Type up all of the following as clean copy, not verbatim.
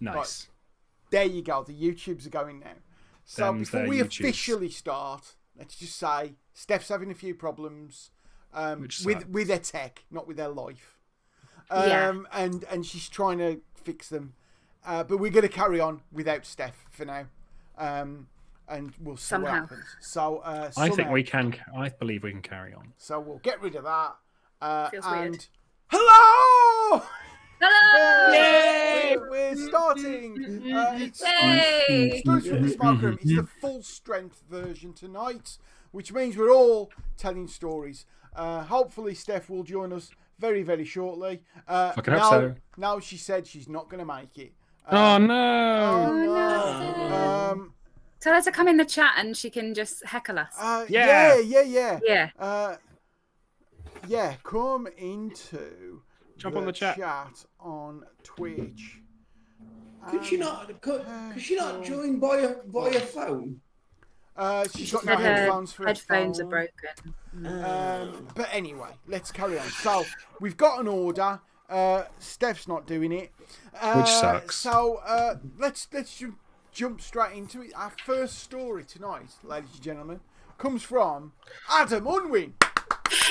Nice. Right. There you go. The YouTubes are going now. So before we officially start, let's just say Steph's having a few problems with her tech, not with her life. And she's trying to fix them. But we're going to carry on without Steph for now. And we'll see what happens. So I think we can. I believe we can carry on. So we'll get rid of that. Feels and weird. Hello! Hello! Yay! We're starting. It's Stories from the Smoke Room. It's the full strength version tonight, which means we're all telling stories. Hopefully, Steph will join us very, very shortly. Fucking hope so. Now she said she's not going to make it. Oh no! Tell her to come in the chat and she can just heckle us. Yeah. Come into Jump on the chat on Twitch. Could she not join via phone? She's got no headphones for headphones are broken. But anyway, let's carry on. So we've got an order. Steph's not doing it, which sucks. So let's jump straight into it. Our first story tonight, ladies and gentlemen, comes from Adam Unwin.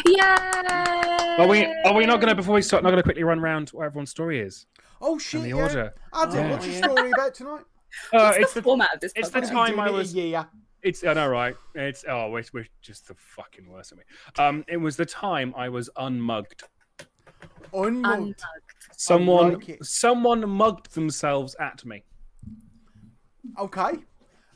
Yeah. Are we not going to, before we start, not going to quickly run around what everyone's story is? Oh shit! And the order. Adam, what's your story about tonight? What's the format of this? It's the podcast? time I was. Yeah. It's I know, right? We're just the fucking worst at me. It was the time I was unmugged. Unmugged. Someone mugged themselves at me. Okay.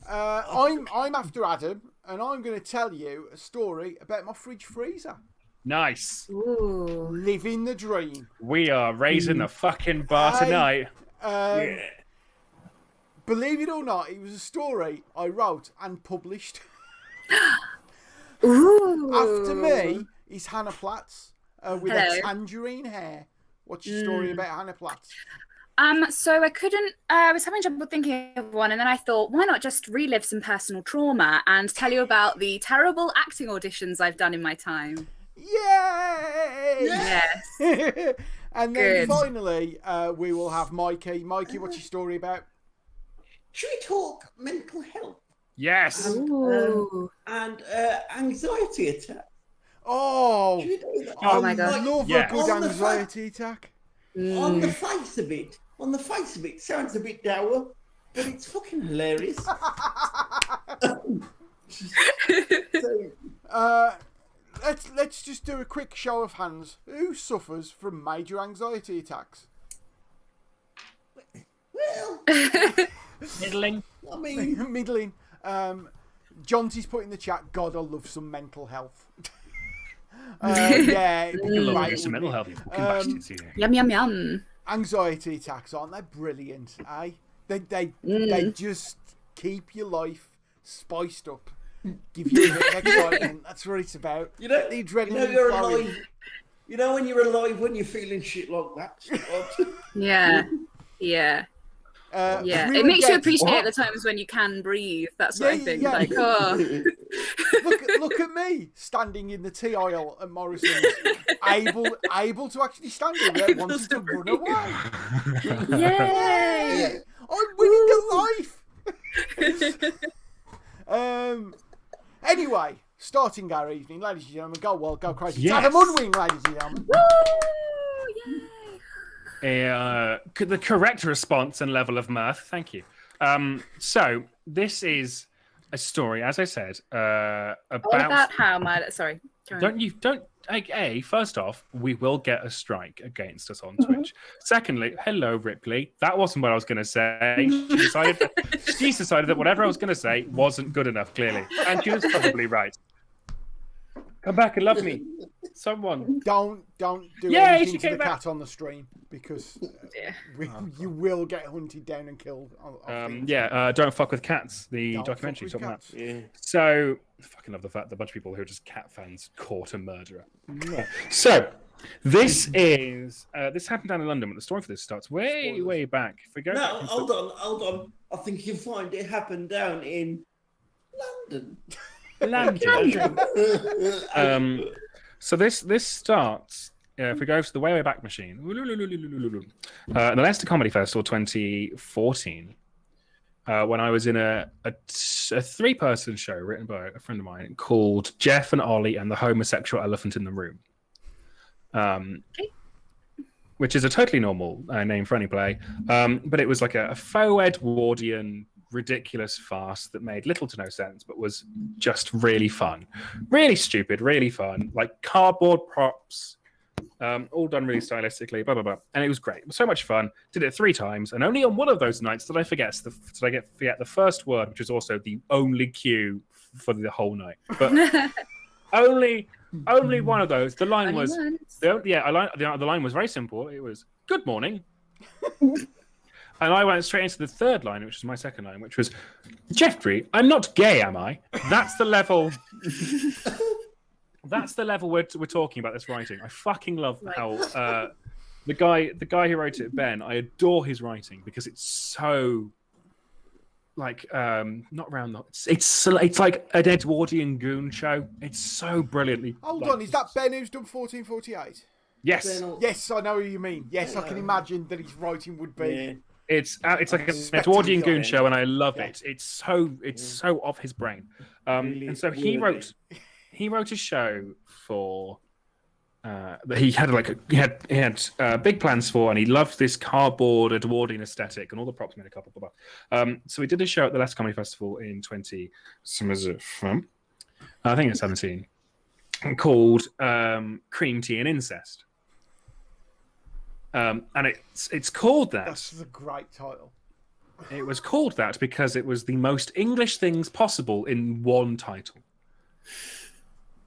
I'm after Adam, and I'm going to tell you a story about my fridge freezer. Nice. Ooh. Living the dream. We are raising the fucking bar tonight. Believe it or not, it was a story I wrote and published. Ooh. After me is Hannah Platts with a tangerine hair. What's your story about Hannah Platts? So I was having trouble thinking of one, and then I thought, why not just relive some personal trauma and tell you about the terrible acting auditions I've done in my time. Yay! Yes. And then finally, we will have Mikey. Mikey, what's your story about? Should we talk mental health? Yes. And anxiety attack. Oh, oh my God. I love a good anxiety attack. On the face of it, sounds a bit dour, but it's fucking hilarious. Let's just do a quick show of hands. Who suffers from major anxiety attacks? Well, Middling. I mean, middling. Johnson's put in the chat, God, I love some mental health. Yeah, Some mental health. Yum yum yum. Anxiety attacks, aren't they brilliant? Eh? They just keep your life spiced up, give you a bit of excitement. That's what it's about. You know, the adrenaline. you're alive. You know when you're alive when you're feeling shit like that. Yeah. It makes you appreciate the times when you can breathe. That's what I think. Yeah. Like, oh. look at me standing in the tea aisle at Morrison's, able to actually stand there, wanting to run away. Yay! I'm winning at life. Anyway, starting our evening, ladies and gentlemen, go crazy. Yes. Adam Unwin, ladies and gentlemen. Woo! Yay! The correct response and level of mirth. Thank you. So this is a story, as I said, about how my sorry. First off, we will get a strike against us on Twitch. Secondly, hello Ripley. That wasn't what I was going to say. She decided that whatever I was going to say wasn't good enough. Clearly, and she was probably right. Come back and love me. Someone. Don't do anything to the back. cat on the stream because you will get hunted down and killed. Don't fuck with cats. The documentary talking about. Yeah. So, I fucking love the fact that a bunch of people who are just cat fans caught a murderer. So, this is this happened down in London, but the story for this starts way back. If we go, hold on. I think you'll find it happened down in London. So this starts if we go to the way back machine, the Leicester Comedy Festival 2014, when I was in a 3-person show written by a friend of mine called Jeff and Ollie and the Homosexual Elephant in the Room. Which is a totally normal name for any play. But it was like a faux Edwardian ridiculous farce that made little to no sense, but was just really fun. Really stupid, really fun. Like cardboard props, all done really stylistically, blah, blah, blah. And it was great. It was so much fun. Did it 3 times. And only on one of those nights did I forget the first word, which was also the only cue for the whole night. But only one of those. The line was... The line was very simple. It was, good morning. And I went straight into the third line, which was my second line, which was, Jeffrey, I'm not gay, am I? That's the level... That's the level we're talking about this writing. I fucking love how the guy who wrote it, Ben, I adore his writing because it's so... like not round the it's like an Edwardian goon show. It's so brilliantly. Hold on, is that Ben who's done 1448? Yes. Yes, I know who you mean. Yes, I can imagine that his writing would be. Yeah. It's like an Edwardian goon show, and I love it. It's so off his brain. Really, and so he wrote a show for that he had big plans for, and he loved this cardboard Edwardian aesthetic and all the props made a couple. Blah, blah. So we did a show at the Leicester Comedy Festival in 2017, called Cream Tea and Incest. And it's called that. That's a great title. It was called that because it was the most English things possible in one title.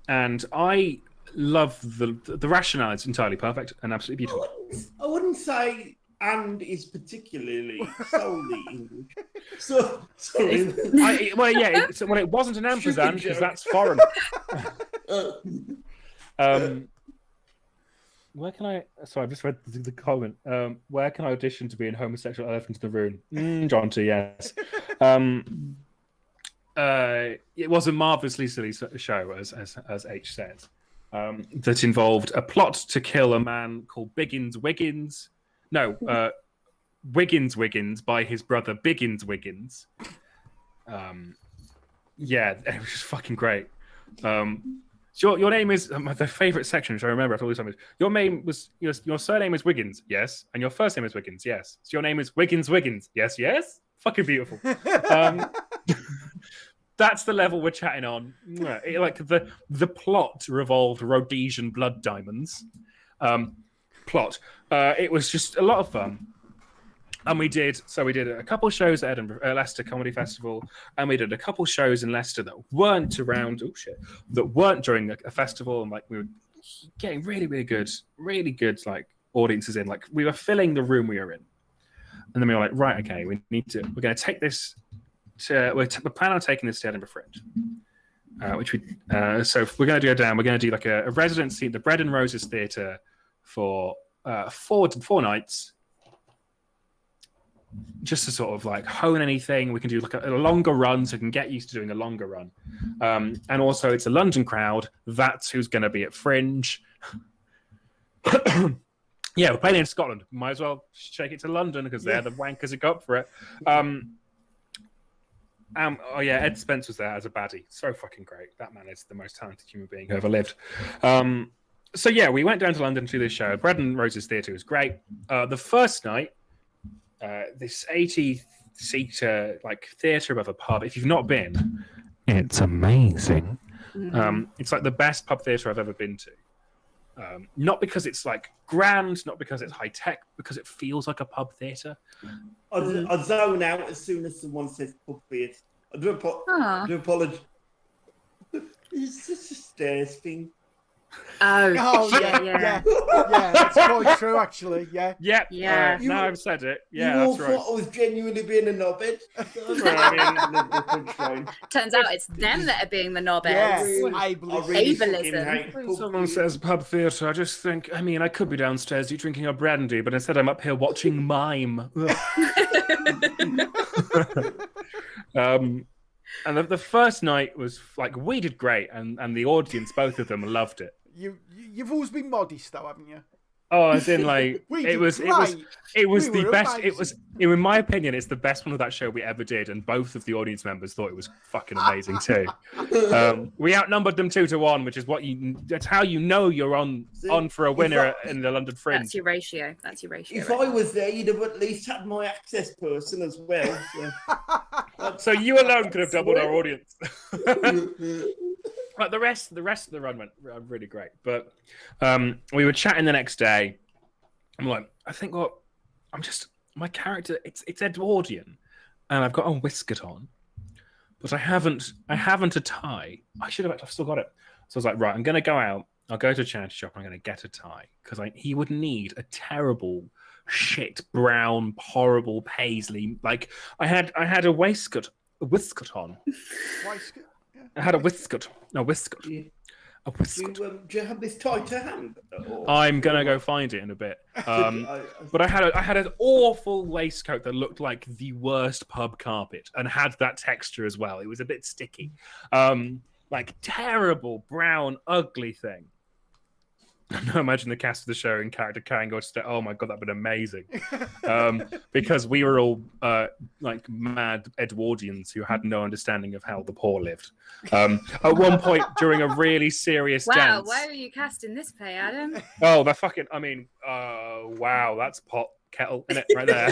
And I love the rationale. It's entirely perfect and absolutely beautiful. I wouldn't say and is particularly solely English. So sorry. It wasn't an ampersand because that's foreign. Where can I? Sorry, I've just read the comment. Where can I audition to be an homosexual elephant in the room? John T. Yes. It was a marvelously silly show, as H said, that involved a plot to kill a man called Wiggins. No, Wiggins by his brother Biggins Wiggins. Yeah, it was just fucking great. So your name is the favourite section, which I remember after all this time. Your name was your surname is Wiggins, yes, and your first name is Wiggins, yes. So your name is Wiggins, yes. Fucking beautiful. That's the level we're chatting on. Like the plot revolved Rhodesian blood diamonds. It was just a lot of fun. And we did a couple of shows at Leicester Comedy Festival, and we did a couple of shows in Leicester that weren't during a festival, and like we were getting really, really good like audiences in. Like we were filling the room we were in, and then we were like, right, okay, we're going to take this to we're planning on taking this to Edinburgh Fringe, which we so we're going to go down. We're going to do like a residency at the Bread and Roses Theatre for 4 nights. Just to sort of like hone anything, we can do like a longer run, so we can get used to doing a longer run. And also, it's a London crowd. That's who's going to be at Fringe. Yeah, we're playing in Scotland. Might as well shake it to London because they're the wankers who go up for it. Ed Spence was there as a baddie. So fucking great. That man is the most talented human being who ever lived. So yeah, we went down to London to do this show. Bread and Roses Theatre was great. The first night, this 80-seater like theatre above a pub. If you've not been, it's amazing. It's like the best pub theatre I've ever been to. Not because it's like grand, not because it's high tech, because it feels like a pub theatre. I zone out as soon as someone says pub theatre. I do apologize. It's just a stairs thing. Yeah, that's quite true, actually. Yeah. Now I've said it. Yeah, you all that's right. thought I was genuinely being a knobhead. Turns out it's them that are being the knobheads. Yeah, ableism. When someone says pub theatre, I just think, I could be downstairs drinking a brandy, but instead I'm up here watching mime. And the first night was like, we did great, and the audience, both of them, loved it. You've always been modest, though, haven't you? Oh, as in like it was the best. Amazing. In my opinion, it's the best one of that show we ever did, and both of the audience members thought it was fucking amazing too. We outnumbered them 2-1, which is that's how you know you're on for a winner in the London Fringe. That's your ratio. If I was there, you'd have at least had my access person as well. So you alone could have doubled our audience. But the rest of the run went really great. But we were chatting the next day. I'm like, I think my character, it's Edwardian, and I've got a whiskert on, but I haven't a tie. I've still got it. So I was like, right, I'm gonna go out. I'll go to a charity shop. I'm gonna get a tie because he would need a terrible shit brown horrible paisley. Like I had a whiskert on. I had a whiskert. A whiskert. A whiskert. Do you have this tie to hand? I'm gonna go find it in a bit. But I had an awful waistcoat that looked like the worst pub carpet and had that texture as well. It was a bit sticky. Like terrible brown ugly thing. No, imagine the cast of the show in character carrying on. Oh my god, that'd been amazing. Because we were all like mad Edwardians who had no understanding of how the poor lived. At one point during a really serious dance. Wow, why are you casting this play, Adam? Oh, that fucking. I mean, wow, that's pot kettle in it right there.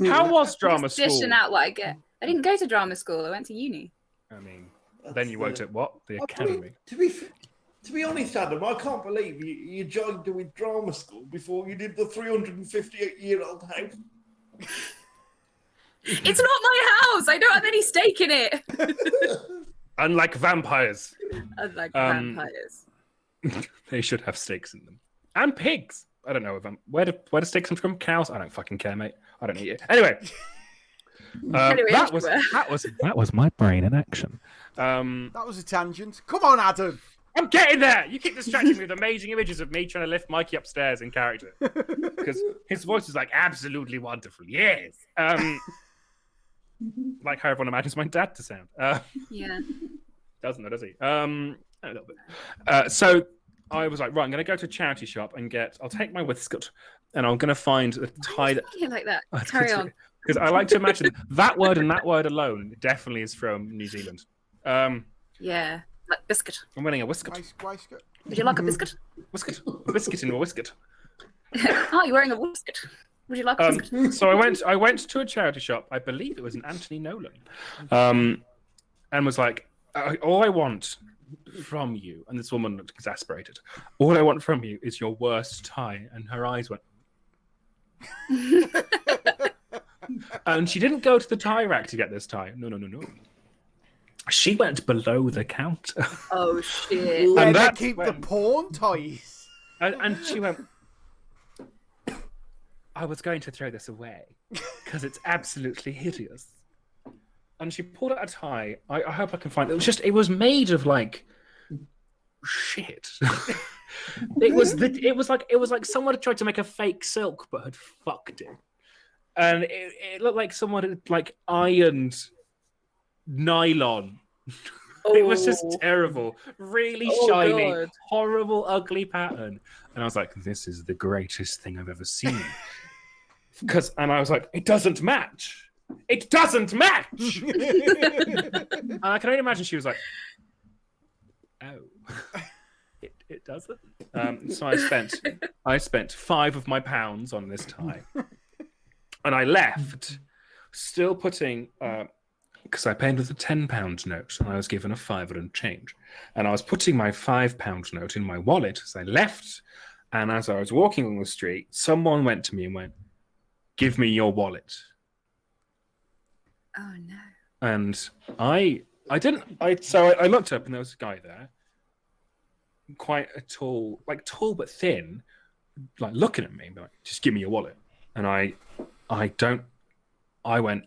How was drama school? Dishing out what I get. I didn't go to drama school. I went to uni. I mean, then you worked at what? The academy. To be honest, Adam, I can't believe you joined with drama school before you did the 358-year-old house. It's not my house. I don't have any stake in it. Unlike vampires. Vampires. They should have stakes in them. And pigs. I don't know where do stakes come from? Cows? I don't fucking care, mate. I don't eat it. Anyway. That was my brain in action. That was a tangent. Come on, Adam. I'm getting there. You keep distracting me with amazing images of me trying to lift Mikey upstairs in character because his voice is like absolutely wonderful. Yes. Like how everyone imagines my dad to sound. Yeah. Doesn't though, does he? A little bit. So I was like, right, I'm going to go to a charity shop and I'll take my whiskert and I'm going to find a tie that. Like that. Carry on. Because I like to imagine that word and that word alone definitely is from New Zealand. Yeah. Like biscuit. I'm winning a whiskert. Whiskert. Would you like a biscuit? Whiskert. A biscuit in a whiskert. Oh, you're wearing a whiskert. Would you like a biscuit? So I went to a charity shop. I believe it was an Anthony Nolan. And was like, all I want from you, and this woman looked exasperated, all I want from you is your worst tie. And her eyes went. And she didn't go to the tie rack to get this tie. No. She went below the counter. Oh, shit. Where they keep the porn toys. And she went, I was going to throw this away because it's absolutely hideous. And she pulled out a tie. I hope I can find it. It was made of like shit. It was like someone had tried to make a fake silk but had fucked it. And it looked like someone had like ironed nylon. It was just terrible, really shiny, God. Horrible, ugly pattern. And I was like, this is the greatest thing I've ever seen. And I was like, it doesn't match. It doesn't match. And I can only imagine she was like, oh, it doesn't. So I spent £5 of my pounds on this tie. And I left still putting, because I paid with a £10 note and I was given a £5 and change. And I was putting my £5 note in my wallet as I left. And as I was walking on the street, someone went to me and went, give me your wallet. Oh, no. And so I looked up and there was a guy there, quite tall but thin, like looking at me, like, just give me your wallet. And I went,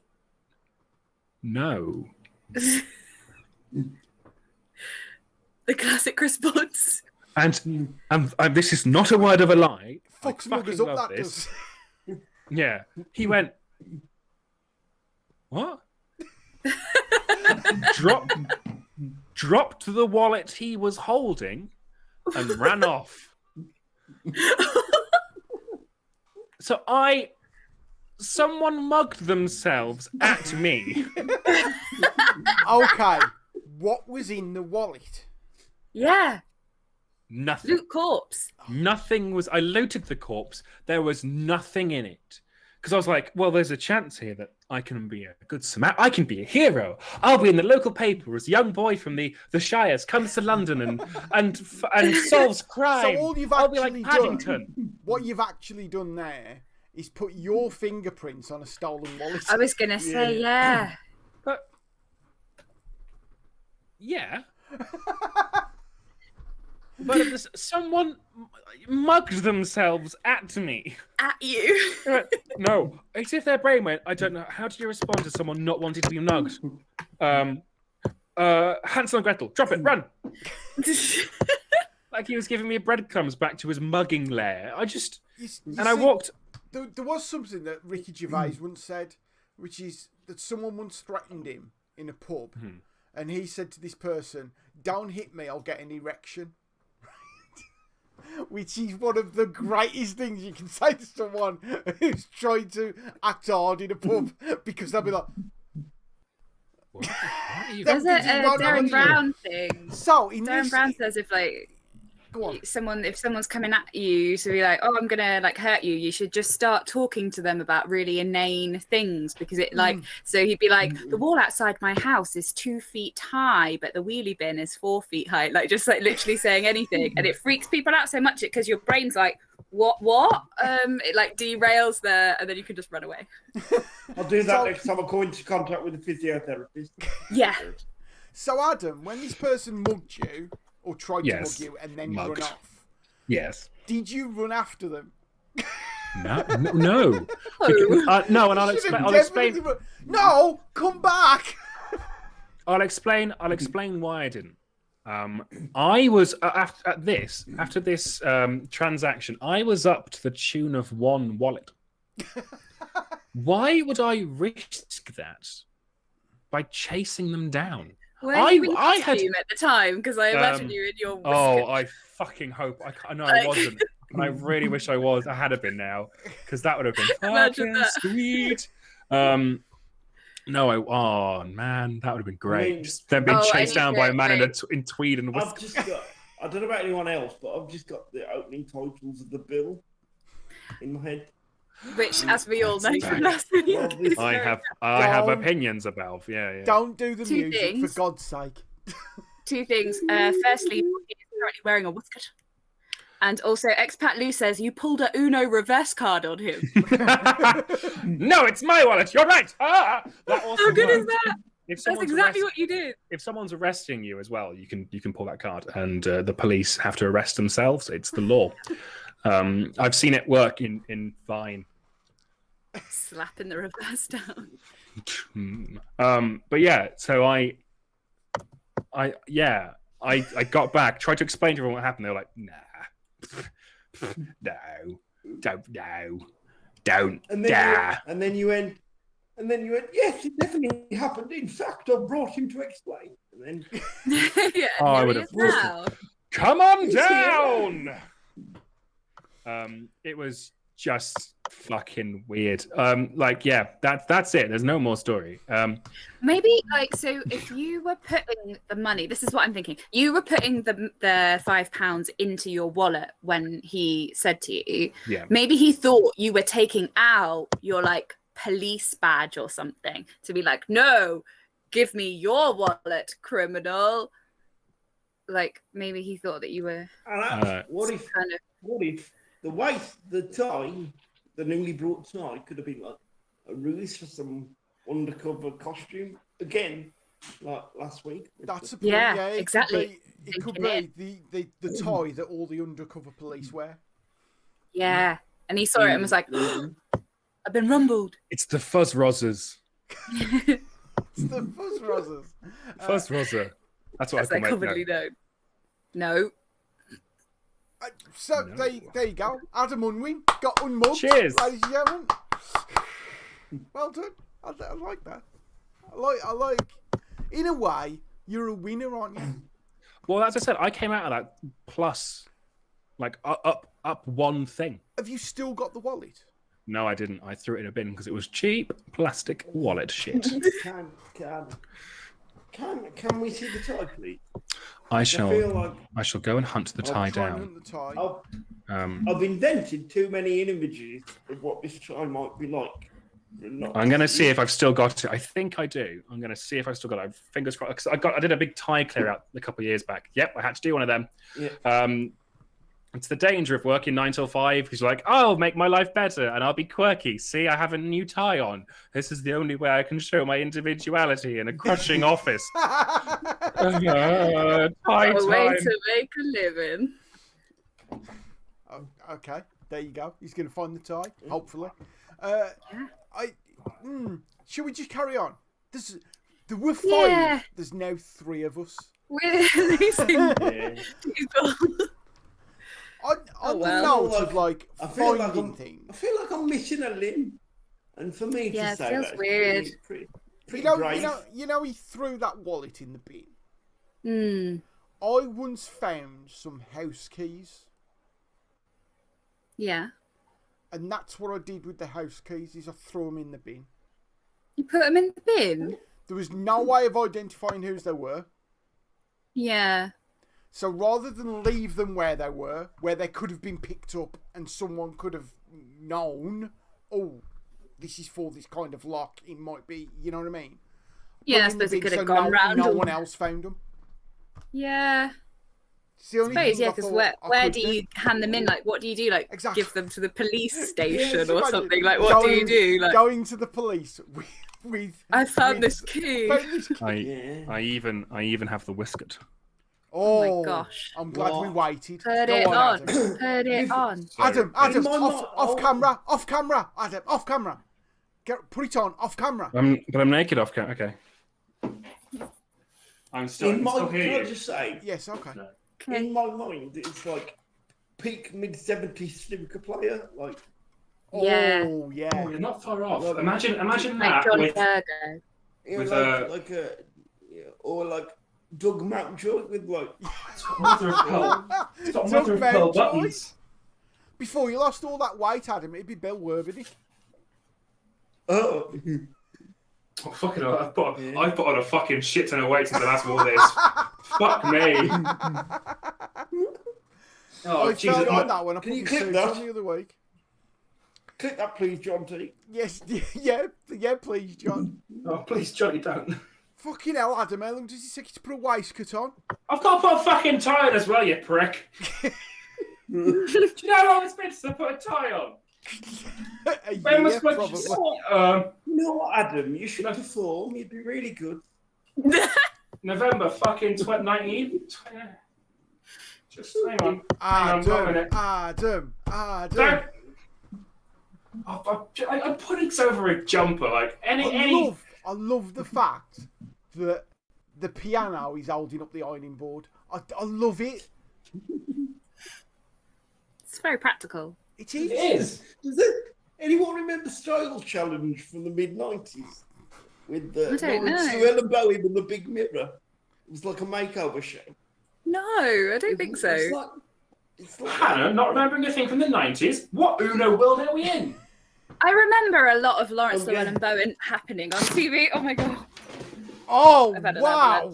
no. The classic response. And this is not a word of a lie. Fuck smuggers up that this. Yeah. He went, what? Dropped the wallet he was holding, and ran off. So someone mugged themselves at me. Okay, what was in the wallet? Yeah. Nothing. Loot corpse. Nothing was. I looted the corpse. There was nothing in it. Because I was like, well, there's a chance here that I can be a good Samaritan. I can be a hero. I'll be in the local paper as a young boy from the Shires comes to London and solves crime. So all you've I'll actually be like Paddington. What you've actually done there is put your fingerprints on a stolen wallet. I was going to say, yeah. But, yeah. But someone mugged themselves at me. At you. No. It's if their brain went, I don't know. How do you respond to someone not wanting to be mugged? Hansel and Gretel, drop it, run. Like he was giving me breadcrumbs back to his mugging lair. I walked. There was something that Ricky Gervais once said, which is that someone once threatened him in a pub, and he said to this person, "Don't hit me, I'll get an erection." Which is one of the greatest things you can say to someone who's trying to act hard in a pub, because they'll be like, what are you there's a Darren Brown thing. So Darren Brown says if someone's coming at you, so you're like, oh, I'm gonna like hurt you, you should just start talking to them about really inane things, because it so he'd be like, the wall outside my house is 2 feet high, but the wheelie bin is 4 feet high, like just like literally saying anything, and it freaks people out so much because your brain's like, what it like derails there, and then you can just run away. I'll do that next time I go into contact with a physiotherapist. Yeah. So Adam, when this person mugged you or tried to mug you and then run off, did you run after them? No. No, and I'll explain. No, come back. I'll explain why I didn't. I was after this transaction, I was up to the tune of 1 wallet. Why would I risk that by chasing them down? Were you in costume at the time? Because I imagine you in your whiskers. Oh, I fucking hope. I wasn't. And I really wish I was. I had have been now, because that would have been fucking sweet. No, oh man, that would have been great. Just them being chased down by a man in tweed and whiskers. I don't know about anyone else, but I've just got the opening titles of the bill in my head. Which, as we all know from last week, I have opinions about. Yeah. Don't do the music, for God's sake. 2 things. Firstly, he is currently wearing a waistcoat. And also, Expat Lou says you pulled a Uno reverse card on him. No, it's my wallet. You're right. How good is that? That's exactly what you did. If someone's arresting you as well, you can pull that card, and the police have to arrest themselves. It's the law. I've seen it work in Vine. Slapping the reverse down. But yeah, so I got back, tried to explain to everyone what happened. They were like, nah. No, don't. And then you went, yes, it definitely happened. In fact, I brought him to explain. And then I would have. Come on down. It was just fucking weird. That's it. There's no more story. Maybe so if you were putting the money, this is what I'm thinking. You were putting the £5 into your wallet when he said to you. Yeah. Maybe he thought you were taking out your like police badge or something to be like, no, give me your wallet, criminal. Like maybe he thought that you were. What if the waist, the tie, the newly brought tie could have been like a ruse for some undercover costume again, like last week? That's a point. Yeah, exactly. It could be the tie that all the undercover police wear. Yeah, and he saw it and was like, "I've been rumbled." It's the Fuzz Rozzers. It's the Fuzz Rozzers. Fuzz Rozzer. That's what I commonly known. No. So there you go. Adam Unwin got unmugged. Cheers, ladies and gentlemen. Well done. I like that. I like. In a way, you're a winner, aren't you? Well, as I said, I came out of that plus, like, up one thing. Have you still got the wallet? No, I didn't. I threw it in a bin because it was cheap plastic wallet shit. Can we see the tie, please? I shall go and hunt the tie down. I've invented too many images of what this tie might be like. I'm going to see if I've still got it. I think I do. I'm going to see if I've still got it. Fingers crossed. I did a big tie clear out a couple of years back. Yep, I had to do one of them. Yeah. It's the danger of working 9 till 5 because you're like, oh, I'll make my life better and I'll be quirky. See, I have a new tie on. This is the only way I can show my individuality in a crushing office. Tie a way time. to make a living. Okay, there you go. He's going to find the tie, hopefully. Should we just carry on? There were 5. Yeah. There's now 3 of us. We're losing people. On the note of like finding things. I feel like I'm missing a limb, and for me to say feels that, weird. Pretty You know, he threw that wallet in the bin. I once found some house keys. Yeah. And that's what I did with the house keys. Is I threw them in the bin. You put them in the bin. There was no way of identifying whose they were. Yeah. So rather than leave them where they were, where they could have been picked up and someone could have known, oh, this is for this kind of lock, it might be, you know what I mean? Yeah, I suppose it could have gone round. No one else found them. Yeah. I suppose, yeah, because where do you hand them in? Like, what do you do? Like, give them to the police station or something? Like, what do you do? Like, going to the police with I found this key. I even have the whisket. Oh my gosh! I'm glad we waited. Put it on. Put it on. Adam, off camera. Adam, off camera. Put it on, off camera. But I'm naked off camera. Okay. I'm still. Can I here. just say? Yes. Okay. No. In my mind, it's like peak mid-70s snooker player, like. Yeah. Oh yeah. Oh, you're not far off. Imagine like that or like Doug Mountjoy with like mother of pearl buttons. Before you lost all that weight, Adam, it'd be Bill Worthing. Oh, fucking hell, I've put on a fucking shit ton of weight since the last war this. Fuck me. I felt like that when I put you my click suit that? on the other week. Click that, please, John T. Yes, yeah, please, John. Oh, please, Johnny, don't. Fucking hell, Adam, how long does it take you to put a waistcoat on? I've got to put a fucking tie on as well, you prick. Do you know how long it's been since I put a tie on? When was my... You know what, Adam? You should perform. You'd be really good. November fucking 2019. Just hang on. Adam. I'm putting over a jumper. Like I love the fact that the piano is holding up the ironing board. I love it. It's very practical. It is. It is. Does anyone remember Style Challenge from the mid-90s? With Sue Ellen Bowie with the big mirror. It was like a makeover show. No, I don't think so. It's like Hannah, not remembering a thing from the 90s? What Uno world are we in? I remember a lot of Lawrence Llewellyn Bowen happening on TV. Oh my god. Oh, wow.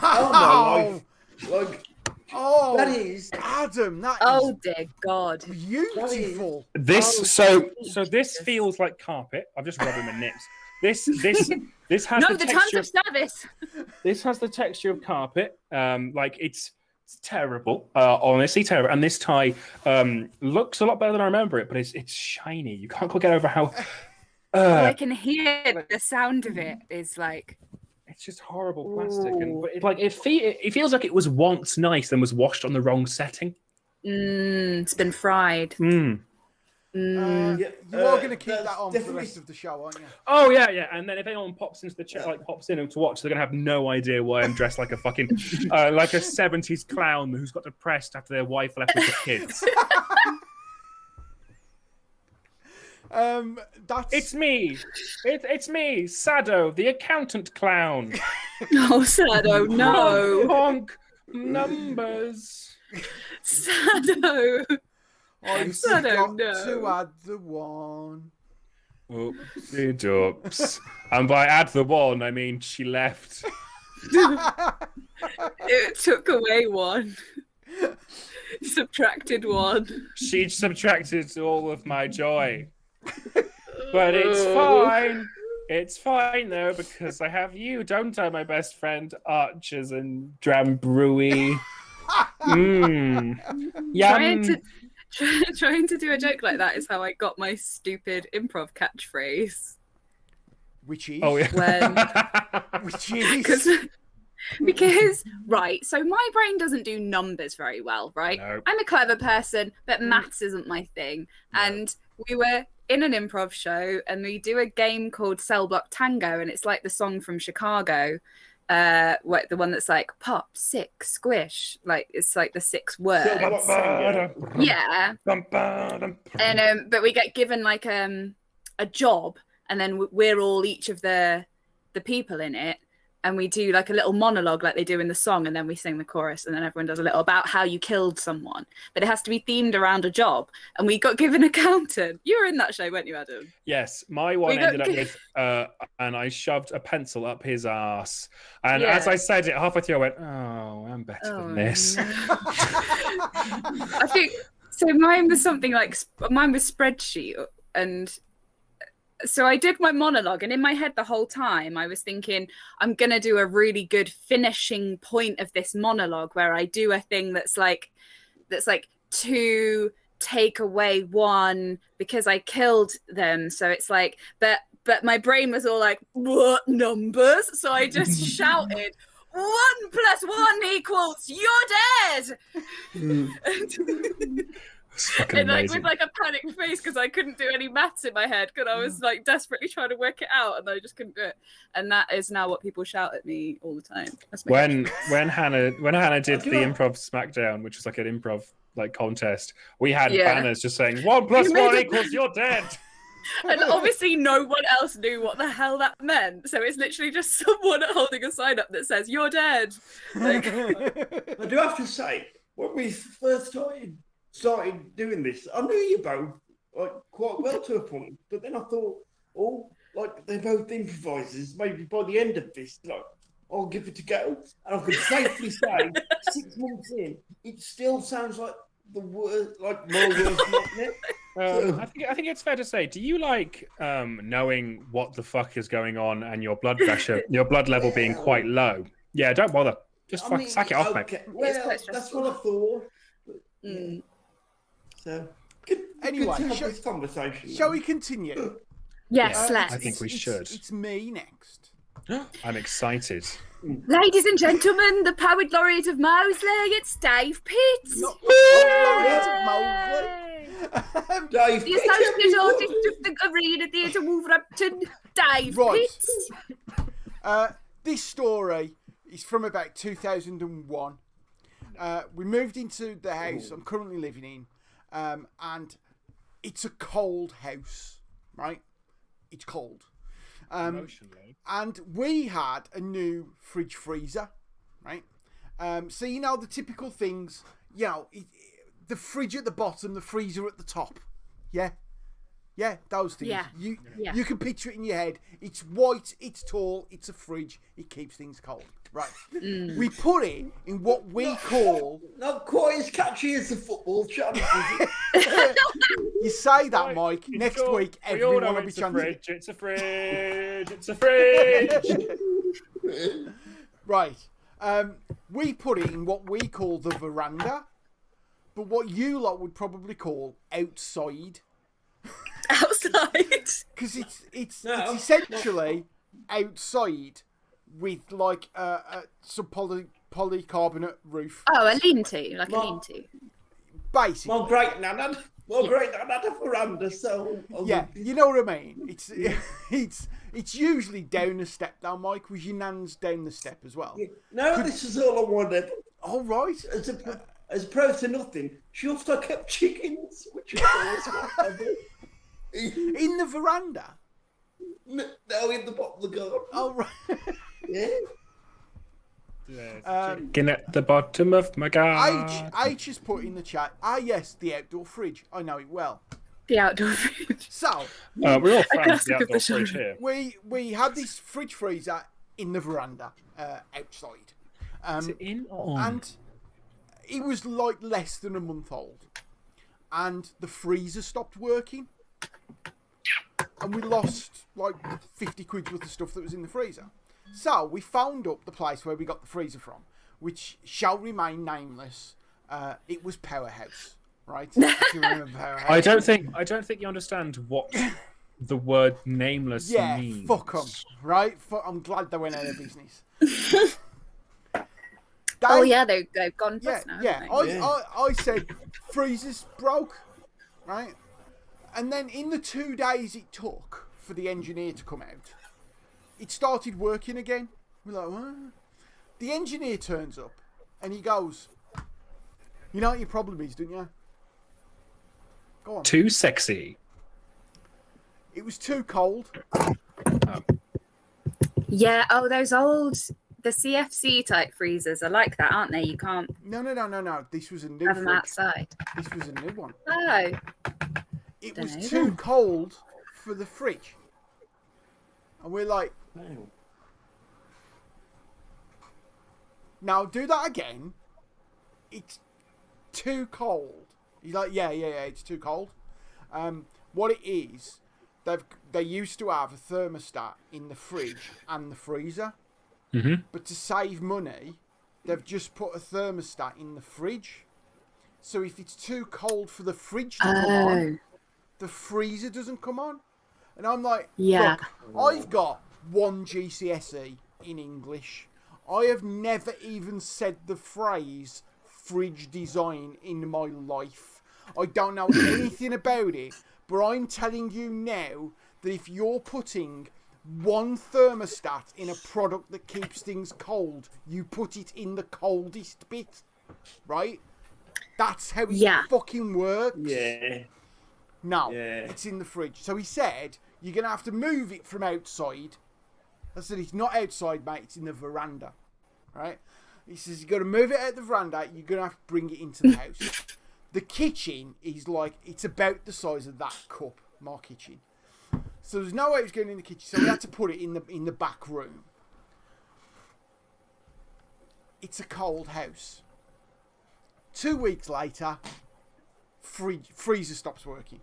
Oh my life. Like, that is Adam. That is dear God, beautiful. This this feels like carpet. I'm just rubbing my nips. This has the texture of service. This has the texture of carpet. Like it's terrible. Honestly, terrible. And this tie looks a lot better than I remember it, but it's shiny. You can't quite get over how. I can hear the sound of it. Is like. It's just horrible plastic, but it feels like it was once nice and was washed on the wrong setting. Mm, it's been fried. You are going to keep that on for the rest of the show, aren't you? Oh yeah. And then if anyone pops into the chat, pops in to watch, they're going to have no idea why I'm dressed like a fucking like a 70s clown who's got depressed after their wife left with the kids. It's me. It's me, Sado, the accountant clown. No, Sado, no. Honk numbers. Sado. I forgot to add the one. Oopsie doops. And by add the one, I mean she left. It took away one. Subtracted one. She subtracted all of my joy. But it's fine. It's fine, though, because I have you, don't I, my best friend, Archers and Drambrui? Yum. Trying to do a joke like that is how I got my stupid improv catchphrase. Which is? Oh, yeah. Which is? Because, right, so my brain doesn't do numbers very well, right? No. I'm a clever person, but maths isn't my thing. No. And we were in an improv show and we do a game called Cell Block Tango, and it's like the song from Chicago, the one that's like pop, sick, squish, like it's like the 6 words. Yeah. And but we get given like a job, and then we're all each of the people in it, and we do like a little monologue like they do in the song, and then we sing the chorus, and then everyone does a little about how you killed someone, but it has to be themed around a job. And we got given accountant. You were in that show, weren't you, Adam? Yes, my one ended up with and I shoved a pencil up his ass, and as I said it halfway through I went, oh, I'm better than this. No. I think so. Mine was something like spreadsheet, and so I did my monologue, and in my head the whole time I was thinking, I'm going to do a really good finishing point of this monologue where I do a thing that's like 2 take away 1 because I killed them. So it's like, but my brain was all like, what numbers? So I just shouted, 1 + 1 = you're dead. And like with like a panicked face because I couldn't do any maths in my head because I was like desperately trying to work it out and I just couldn't do it. And that is now what people shout at me all the time. When Hannah did the improv Smackdown, which was like an improv like contest, we had banners just saying 1 + 1 = you're dead. And obviously no one else knew what the hell that meant. So it's literally just someone holding a sign up that says you're dead. Like... I do have to say, when we first started doing this, I knew you both like quite well to a point, but then I thought, like they're both improvisers. Maybe by the end of this, like I'll give it a go, and I could safely say 6 months in, it still sounds like the word, like more words not in it. I think it's fair to say, do you like knowing what the fuck is going on and your blood pressure, your blood level being quite low? Yeah, don't bother. Just sack it off, mate. Well, that's what I thought. So, anyway, this conversation. Shall we continue? Yes, let's. I think we should. It's me next. I'm excited. Ladies and gentlemen, the poet laureate of Mowsley, it's Dave Pitts. Not laureate of Mowsley. Dave the associate artist of the Arena Theatre, Wolverhampton, Dave Pitts. This story is from about 2001. We moved into the house I'm currently living in, and it's a cold house, right? It's cold. And we had a new fridge freezer, right? So, you know, the typical things, you know, the fridge at the bottom, the freezer at the top. Yeah? Yeah, those things. Yeah. You can picture it in your head. It's white, it's tall, it's a fridge, it keeps things cold. Right. We put it in what we call... Not quite as catchy as the football chant. You say that, Mike. Next week, everyone will be chanting. It's a fridge. It's a fridge. Right. We put it in what we call the veranda, but what you lot would probably call outside. Outside? Because it's essentially outside with like some polycarbonate roof. Oh, a lean-to, like a lean-to. Basically. Well, great, Nana. Great, Nana veranda. So yeah, you know what I mean. It's usually down the step down, Mike. Was your nan's down the step as well? Yeah. No, this is all I wanted. All right. As opposed to nothing, she also kept chickens, which is always what I do. In the veranda? No, in the bottom of the garden. Oh, right. Yeah. Chicken at the bottom of my garden. H has put in the chat, yes, the outdoor fridge. I know it well. The outdoor fridge. So, we're all fans of the outdoor fridge here. We had this fridge freezer in the veranda outside. And it was like less than a month old. And the freezer stopped working. And we lost like 50 quid worth of stuff that was in the freezer. So we found up the place where we got the freezer from, which shall remain nameless. It was Powerhouse, right? If you remember Powerhouse. I don't think you understand what the word nameless means. Fuck them, right? I'm glad they went out of business. They've gone bust now. Yeah, I said freezer's broke, right? And then in the 2 days it took for the engineer to come out, it started working again. We're like, what? The engineer turns up and he goes, you know what your problem is, don't you? Go on. Too sexy. It was too cold. Yeah, those the CFC type freezers are like that, aren't they? You can't. No. This was a new have them outside. This was a new one. Oh. It was too cold for the fridge. And we're like, now do that again. It's too cold. He's like, yeah, it's too cold. What it is, they used to have a thermostat in the fridge and the freezer. Mm-hmm. But to save money, they've just put a thermostat in the fridge. So if it's too cold for the fridge to come on, the freezer doesn't come on. And I'm like, look, I've got 1 GCSE in English. I have never even said the phrase fridge design in my life. I don't know anything about it, but I'm telling you now that if you're putting one thermostat in a product that keeps things cold, you put it in the coldest bit, right? That's how it fucking works. Yeah. No, it's in the fridge. So he said, you're going to have to move it from outside. I said, it's not outside, mate. It's in the veranda. Right? He says, you've got to move it out the veranda. You're going to have to bring it into the house. The kitchen is like, it's about the size of that cup, my kitchen. So there's no way it was going in the kitchen. So we had to put it in the back room. It's a cold house. 2 weeks later, freezer stops working.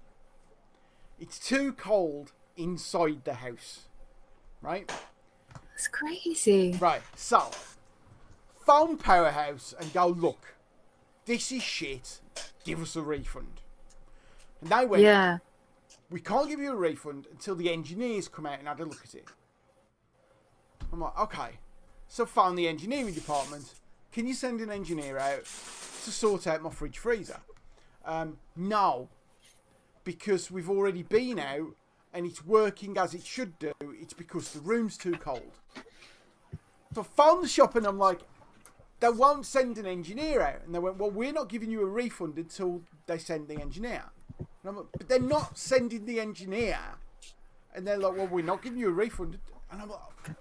It's too cold inside the house. Right? It's crazy. Right, so phone Powerhouse and go, look, this is shit. Give us a refund. And they went, we can't give you a refund until the engineers come out and have a look at it. I'm like, okay. So phone the engineering department. Can you send an engineer out to sort out my fridge freezer? No, because we've already been out and it's working as it should do. It's because the room's too cold. So I phoned the shop and I'm like, they won't send an engineer out. And they went, well, we're not giving you a refund until they send the engineer. And I'm like, but they're not sending the engineer. And they're like, well, we're not giving you a refund. And I'm like,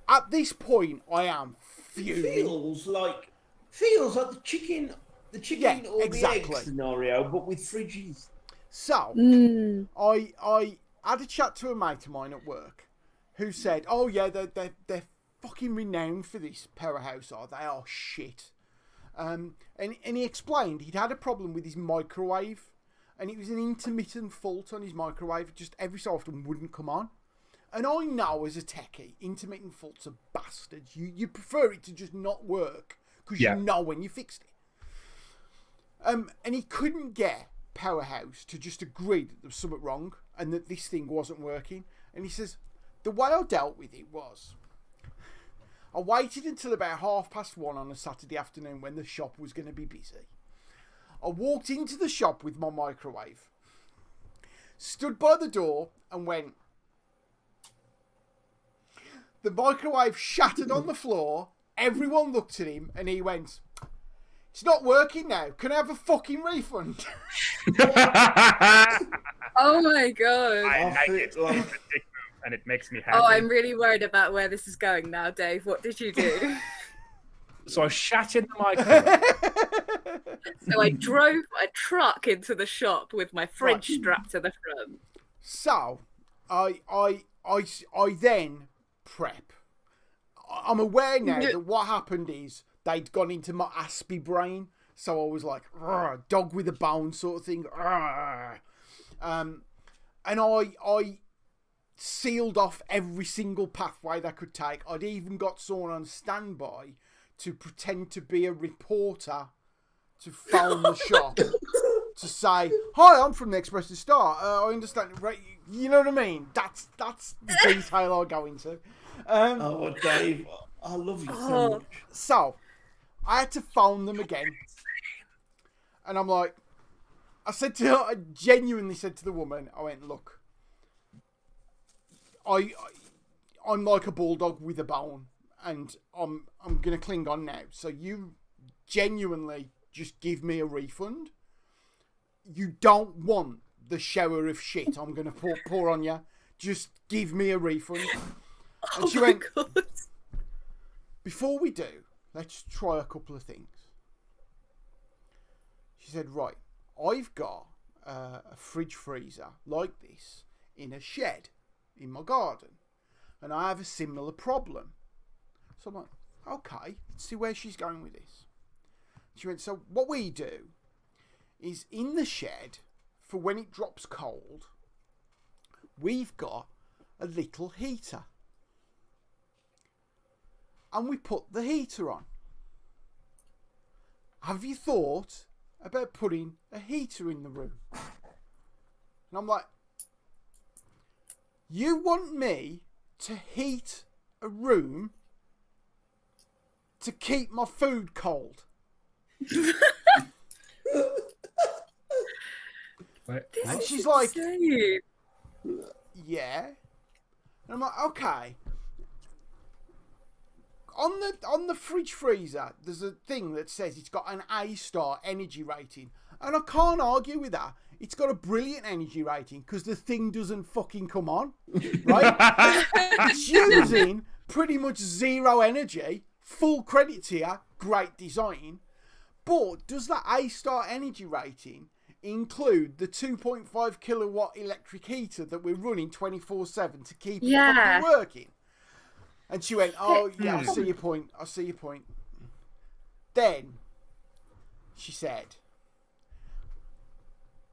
at this point, I am fuming. Feels like the chicken or the egg scenario, but with fridges. So, I had a chat to a mate of mine at work who said, oh yeah, they're fucking renowned for this, Powerhouse are. They are shit. And he explained he'd had a problem with his microwave and it was an intermittent fault on his microwave. It just every so often wouldn't come on. And I know as a techie, intermittent faults are bastards. You prefer it to just not work because you know when you fixed it. And he couldn't get Powerhouse to just agree that there was something wrong and that this thing wasn't working. And he says, the way I dealt with it was, I waited until about 1:30 on a Saturday afternoon when the shop was going to be busy. I walked into the shop with my microwave, stood by the door and went. The microwave shattered on the floor. Everyone looked at him and he went, It's not working now. Can I have a fucking refund? Oh my god. I like it. And it makes me happy. Oh, I'm really worried about where this is going now, Dave. What did you do? So I shat in the microwave. So I drove a truck into the shop with my fridge strapped to the front. So I then prep. I'm aware now that what happened is they'd gone into my Aspie brain. So I was like, dog with a bone sort of thing. And I sealed off every single pathway they could take. I'd even got someone on standby to pretend to be a reporter to phone the shop to say, "Hi, I'm from the Express to Star. I understand." Right, you know what I mean? That's the detail I go into. Oh, Dave, I love you so much. So I had to phone them again, and I'm like, I genuinely said to the woman, I went, "Look, I'm like a bulldog with a bone, and I'm gonna cling on now. So you genuinely just give me a refund. You don't want the shower of shit I'm gonna pour on you. Just give me a refund." And she went, God. "Before we do, let's try a couple of things." She said, "Right, I've got a fridge freezer like this in a shed in my garden, and I have a similar problem." So I'm like, okay, let's see where she's going with this. She went, "So what we do is in the shed, for when it drops cold, we've got a little heater. And we put the heater on. Have you thought about putting a heater in the room?" And I'm like, "You want me to heat a room to keep my food cold?" And she's like, "Yeah." And I'm like, "Okay." On the fridge freezer, there's a thing that says it's got an A-star energy rating. And I can't argue with that. It's got a brilliant energy rating because the thing doesn't fucking come on. Right? It's using pretty much zero energy. Full credit to you. Great design. But does that A-star energy rating include the 2.5 kilowatt electric heater that we're running 24/7 to keep it fucking working? And she went, "Oh, yeah, I see your point. I see your point." Then she said,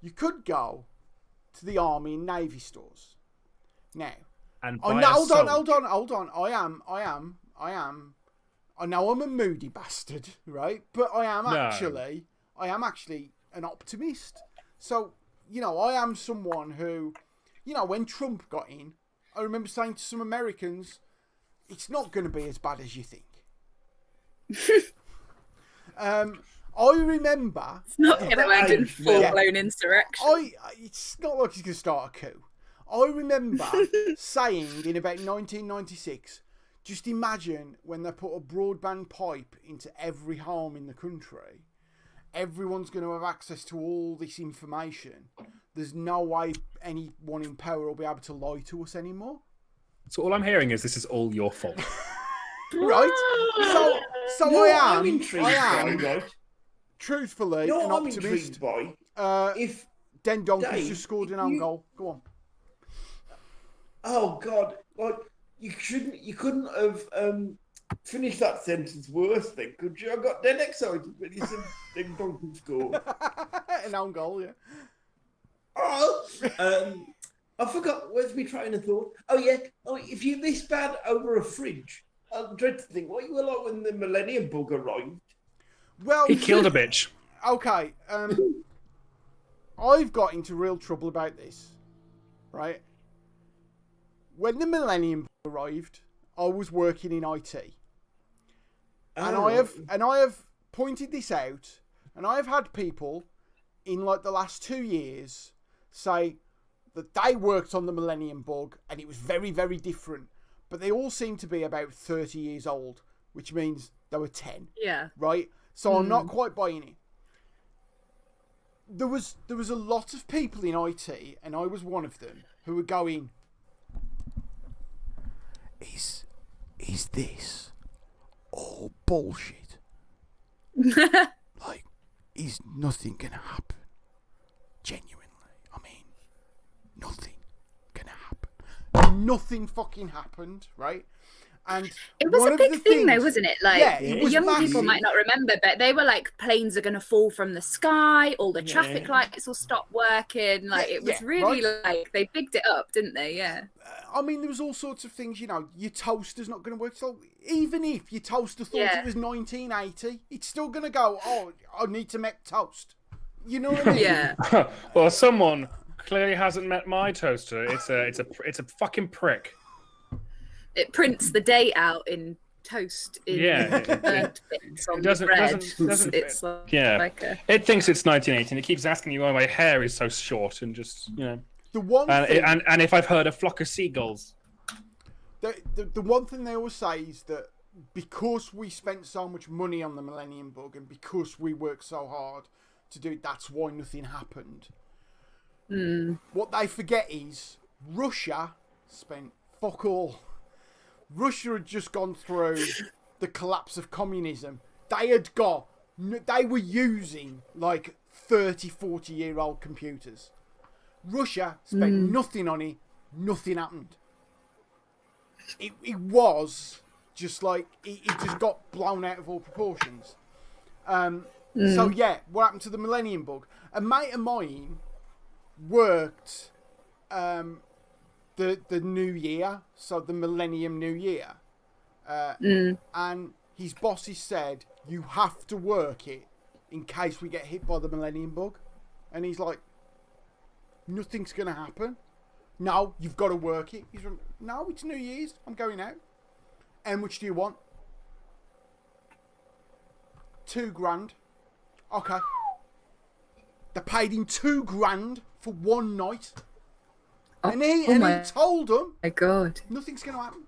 "You could go to the Army and Navy stores. Now, and hold on. I know I'm a moody bastard, right? But I am actually an optimist. So, I am someone who, when Trump got in, I remember saying to some Americans, it's not going to be as bad as you think. I remember... It's not going to end in full-blown insurrection. It's not like he's going to start a coup. I remember saying in about 1996, just imagine when they put a broadband pipe into every home in the country, everyone's going to have access to all this information. There's no way anyone in power will be able to lie to us anymore. So all I'm hearing is this is all your fault. Right? So no, I am right? Truthfully, an optimist. If Den Donkey's just scored an own goal. Go on. Oh God! Like you couldn't have finished that sentence worse, then, could you? I got dead excited when you said Den Donkey scored an own goal. Yeah. Oh, I forgot. Where's my train of thought? Oh yeah. Oh, if you're this bad over a fridge, I dread to think what you were like when the Millennium Bug arrived. Well, he killed a bitch. Okay. I've got into real trouble about this, right? When the Millennium Bug arrived, I was working in IT, and I have pointed this out, and I have had people in like the last 2 years say that they worked on the Millennium Bug and it was very, very different, but they all seem to be about 30 years old, which means they were 10. Yeah. Right. So I'm not quite buying it. There was a lot of people in IT, and I was one of them, who were going, Is this all bullshit? Like, is nothing gonna happen? Genuinely. I mean, nothing gonna happen. Nothing fucking happened, right? And it was a big thing though, wasn't it? Like, young people might not remember, but they were like, planes are going to fall from the sky, all the traffic lights will stop working. Like, it was really like, they bigged it up, didn't they? Yeah. I mean, there was all sorts of things, you know, your toaster's not going to work. So even if your toaster thought it was 1980, it's still going to go, oh, I need to make toast. You know what I mean? Yeah. Well, someone clearly hasn't met my toaster. It's a fucking prick. It prints the date out in toast. It doesn't. It's like it thinks it's 1980, and it keeps asking you why my hair is so short, and just the one thing, and if I've heard a flock of seagulls. The one thing they always say is that because we spent so much money on the Millennium Bug, and because we worked so hard to do it, that's why nothing happened. What they forget is Russia spent fuck all. Russia had just gone through the collapse of communism. They were using like 30, 40-year-old computers. Russia spent nothing on it. Nothing happened. It was just like, it just got blown out of all proportions. So yeah, what happened to the Millennium Bug? A mate of mine worked the new year, so the Millennium New Year. And his bosses said, you have to work it in case we get hit by the Millennium Bug. And he's like, nothing's going to happen. No, you've got to work it. He's like, no, it's New Year's. I'm going out. How much do you want? 2 grand. Okay. They paid him 2 grand for one night. And he told them, my God, nothing's going to happen.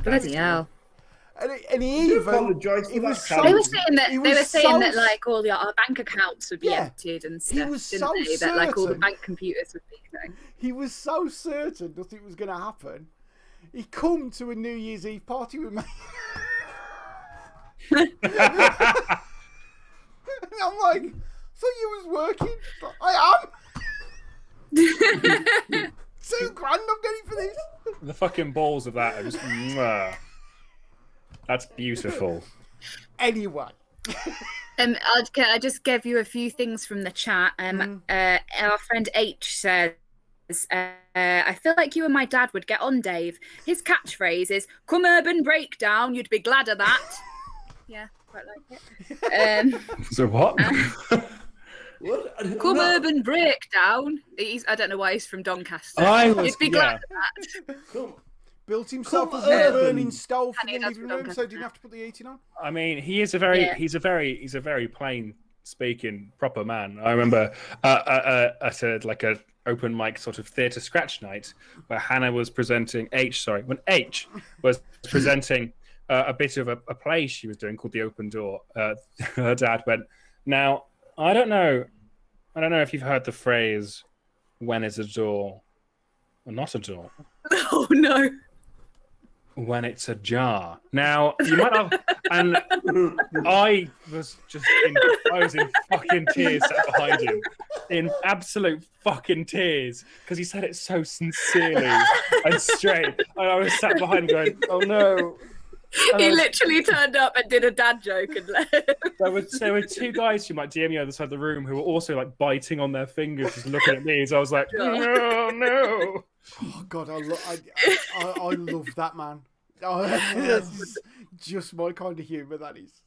Bloody hell. And he even apologise. They were saying that like all our bank accounts would be emptied and stuff. He was so certain that like all the bank computers would be going. He was so certain nothing was going to happen. He come to a New Year's Eve party with me. And I'm like, thought you was working. I am. 2 grand I'm getting for this. The fucking balls of that are just. That's beautiful. Anyway. I just give you a few things from the chat. Our friend H says, I feel like you and my dad would get on, Dave. His catchphrase is, come urban breakdown, you'd be glad of that. Yeah, quite like it. So what? Come urban breakdown. I don't know why he's from Doncaster. You'd be glad of that. Cool. Built himself a burning stove in the living room, so didn't have to put the heating on. I mean, he's a very plain speaking proper man. I remember at a open mic sort of theatre scratch night where Hannah was presenting when H was presenting a bit of a play she was doing called The Open Door. Her dad went, now I don't know if you've heard the phrase when it's a door or not a door. Oh no. When it's ajar. Now you might have, and I was in fucking tears sat behind him, in absolute fucking tears, because he said it so sincerely and straight. And I was sat behind him going, "Oh no." He literally turned up and did a dad joke and left. There were 2 guys who might DM me on the other side of the room who were also like biting on their fingers, just looking at me. So I was like, no. Oh God, I love that man. That's just my kind of humour. That is.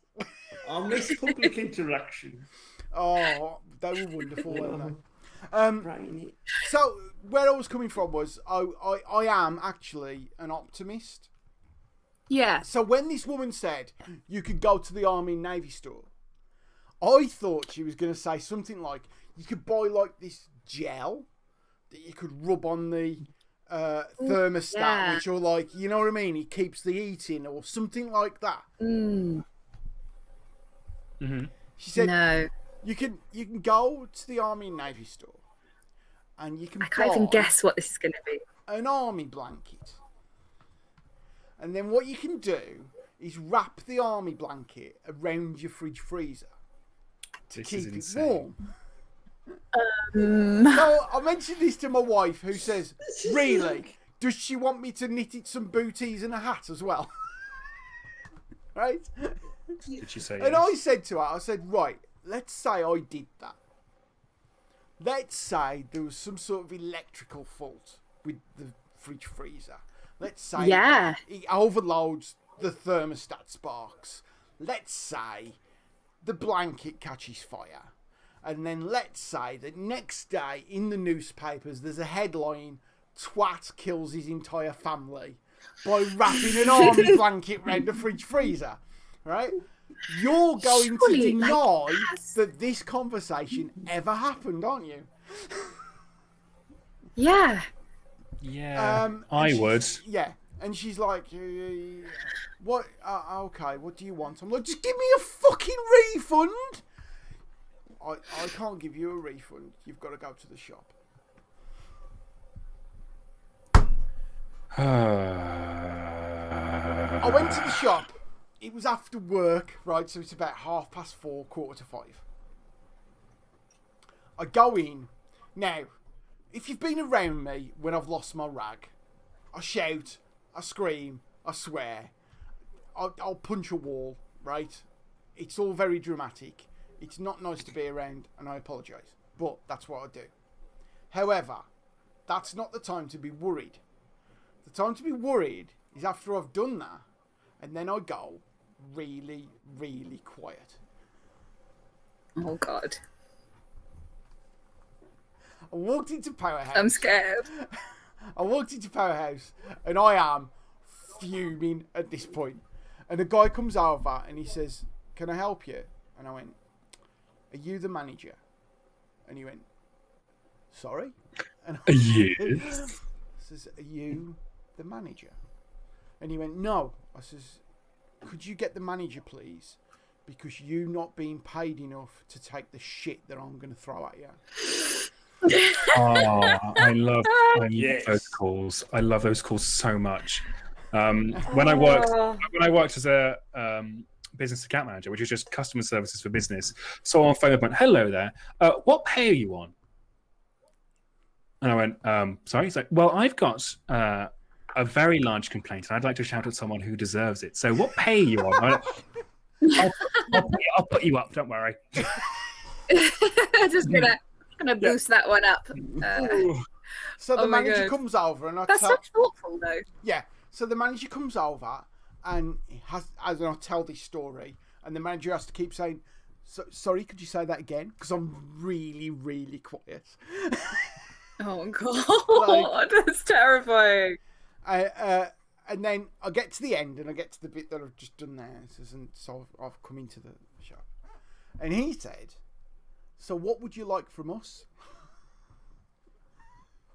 I miss public interaction. Oh, they were wonderful, weren't they? So where I was coming from was I am actually an optimist. Yeah. So when this woman said you could go to the Army and Navy store, I thought she was going to say something like you could buy like this gel that you could rub on the thermostat, which are like, you know what I mean? It keeps the heat in or something like that. She said, "No, you can go to the Army and Navy store, and you can. I can't even guess what this is going to be. An army blanket, and then what you can do is wrap the army blanket around your fridge freezer to keep it warm." So I mentioned this to my wife, who says, "Really? Does she want me to knit it some booties and a hat as well?" Right? Did she say And yes? I said to her, I said, right, let's say I did that. Let's say there was some sort of electrical fault with the fridge freezer. Let's say it overloads, the thermostat sparks. Let's say the blanket catches fire. And then let's say that next day in the newspapers there's a headline, "Twat kills his entire family by wrapping an army blanket round the fridge freezer." Right? You're going to deny that this conversation ever happened, aren't you? Yeah. Yeah. I would. Yeah. And she's like, "What? Okay, what do you want?" I'm like, "Just give me a fucking refund." I can't give you a refund. You've got to go to the shop. I went to the shop. It was after work, right? So it's about 4:30, 4:45. I go in. Now, if you've been around me when I've lost my rag, I shout, I scream, I swear, I'll punch a wall, right? It's all very dramatic. It's not nice to be around, and I apologise. But that's what I do. However, that's not the time to be worried. The time to be worried is after I've done that, and then I go really, really quiet. Oh, God. I walked into Powerhouse. I'm scared. I walked into Powerhouse, and I am fuming at this point. And a guy comes over, and he says, "Can I help you?" And I went, "Are you the manager?" And he went, "Sorry?" And I Yes. says, "Are you the manager?" And he went, "No." I says, "Could you get the manager, please? Because you not being paid enough to take the shit that I'm going to throw at you." I love those calls. I love those calls so much. When I worked as a business account manager, which is just customer services for business, someone phoned up and went, "Hello there. What pay are you on?" And I went, "Sorry." He's like, "Well, I've got a very large complaint, and I'd like to shout at someone who deserves it. So, what pay are you on?" I'll put you up. Don't worry. Just gonna boost that one up. So the manager comes over, and that's so thoughtful, though. Yeah. So the manager comes over, and I tell this story, and the manager has to keep saying, "Sorry, could you say that again?" Because I'm really, really quiet. Oh God, that's terrifying. And then I get to the end, and I get to the bit that I've just done there. So I've come into the shop, and he said, "So what would you like from us?"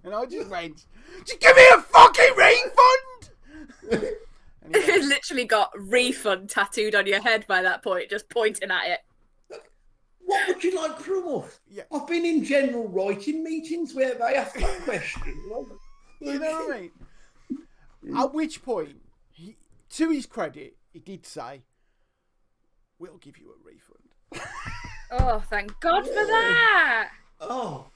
And I just went, "Just give me a fucking refund!" And he went, literally got refund tattooed on your head by that point, just pointing at it. What would you like from us? Yeah. I've been in general writing meetings where they ask that question. You know what I mean? At which point, to his credit, he did say, "We'll give you a refund." Oh, thank God for that. Oh.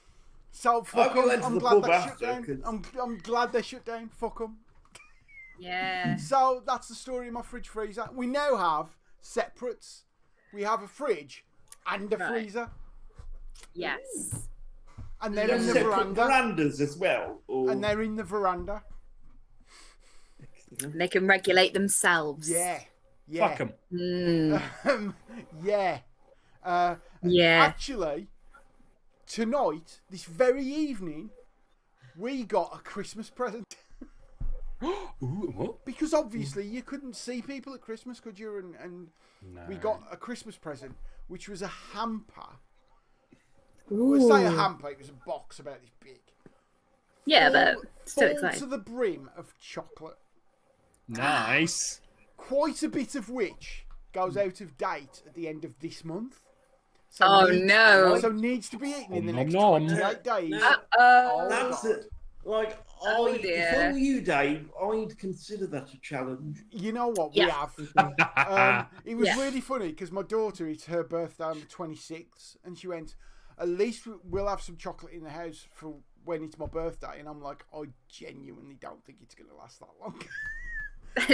So fuck them. I'm glad they shut down. I'm glad they shut down. Fuck them. Yeah. So that's the story of my fridge freezer. We now have separates. We have a fridge and a freezer. Yes. And they're in the veranda. Verandas as well. Or... And they're in the veranda. They can regulate themselves. Yeah. Fuck them. Yeah. Actually, tonight, this very evening, we got a Christmas present. Ooh, what? Because obviously you couldn't see people at Christmas, could you? And No. we got a Christmas present, which was a hamper. Ooh. Well, say a hamper, it was a box about this big. Yeah, but still full excited. to the brim of chocolate. Nice. Quite a bit of which goes out of date at the end of this month. So needs to be eaten in the next nom. 28 days. That's it. Like, if I were you, Dave, I'd consider that a challenge. You know what? We have. It was really funny because my daughter, it's her birthday on the 26th, and she went, at least we'll have some chocolate in the house for when it's my birthday. And I'm like, I genuinely don't think it's going to last that long.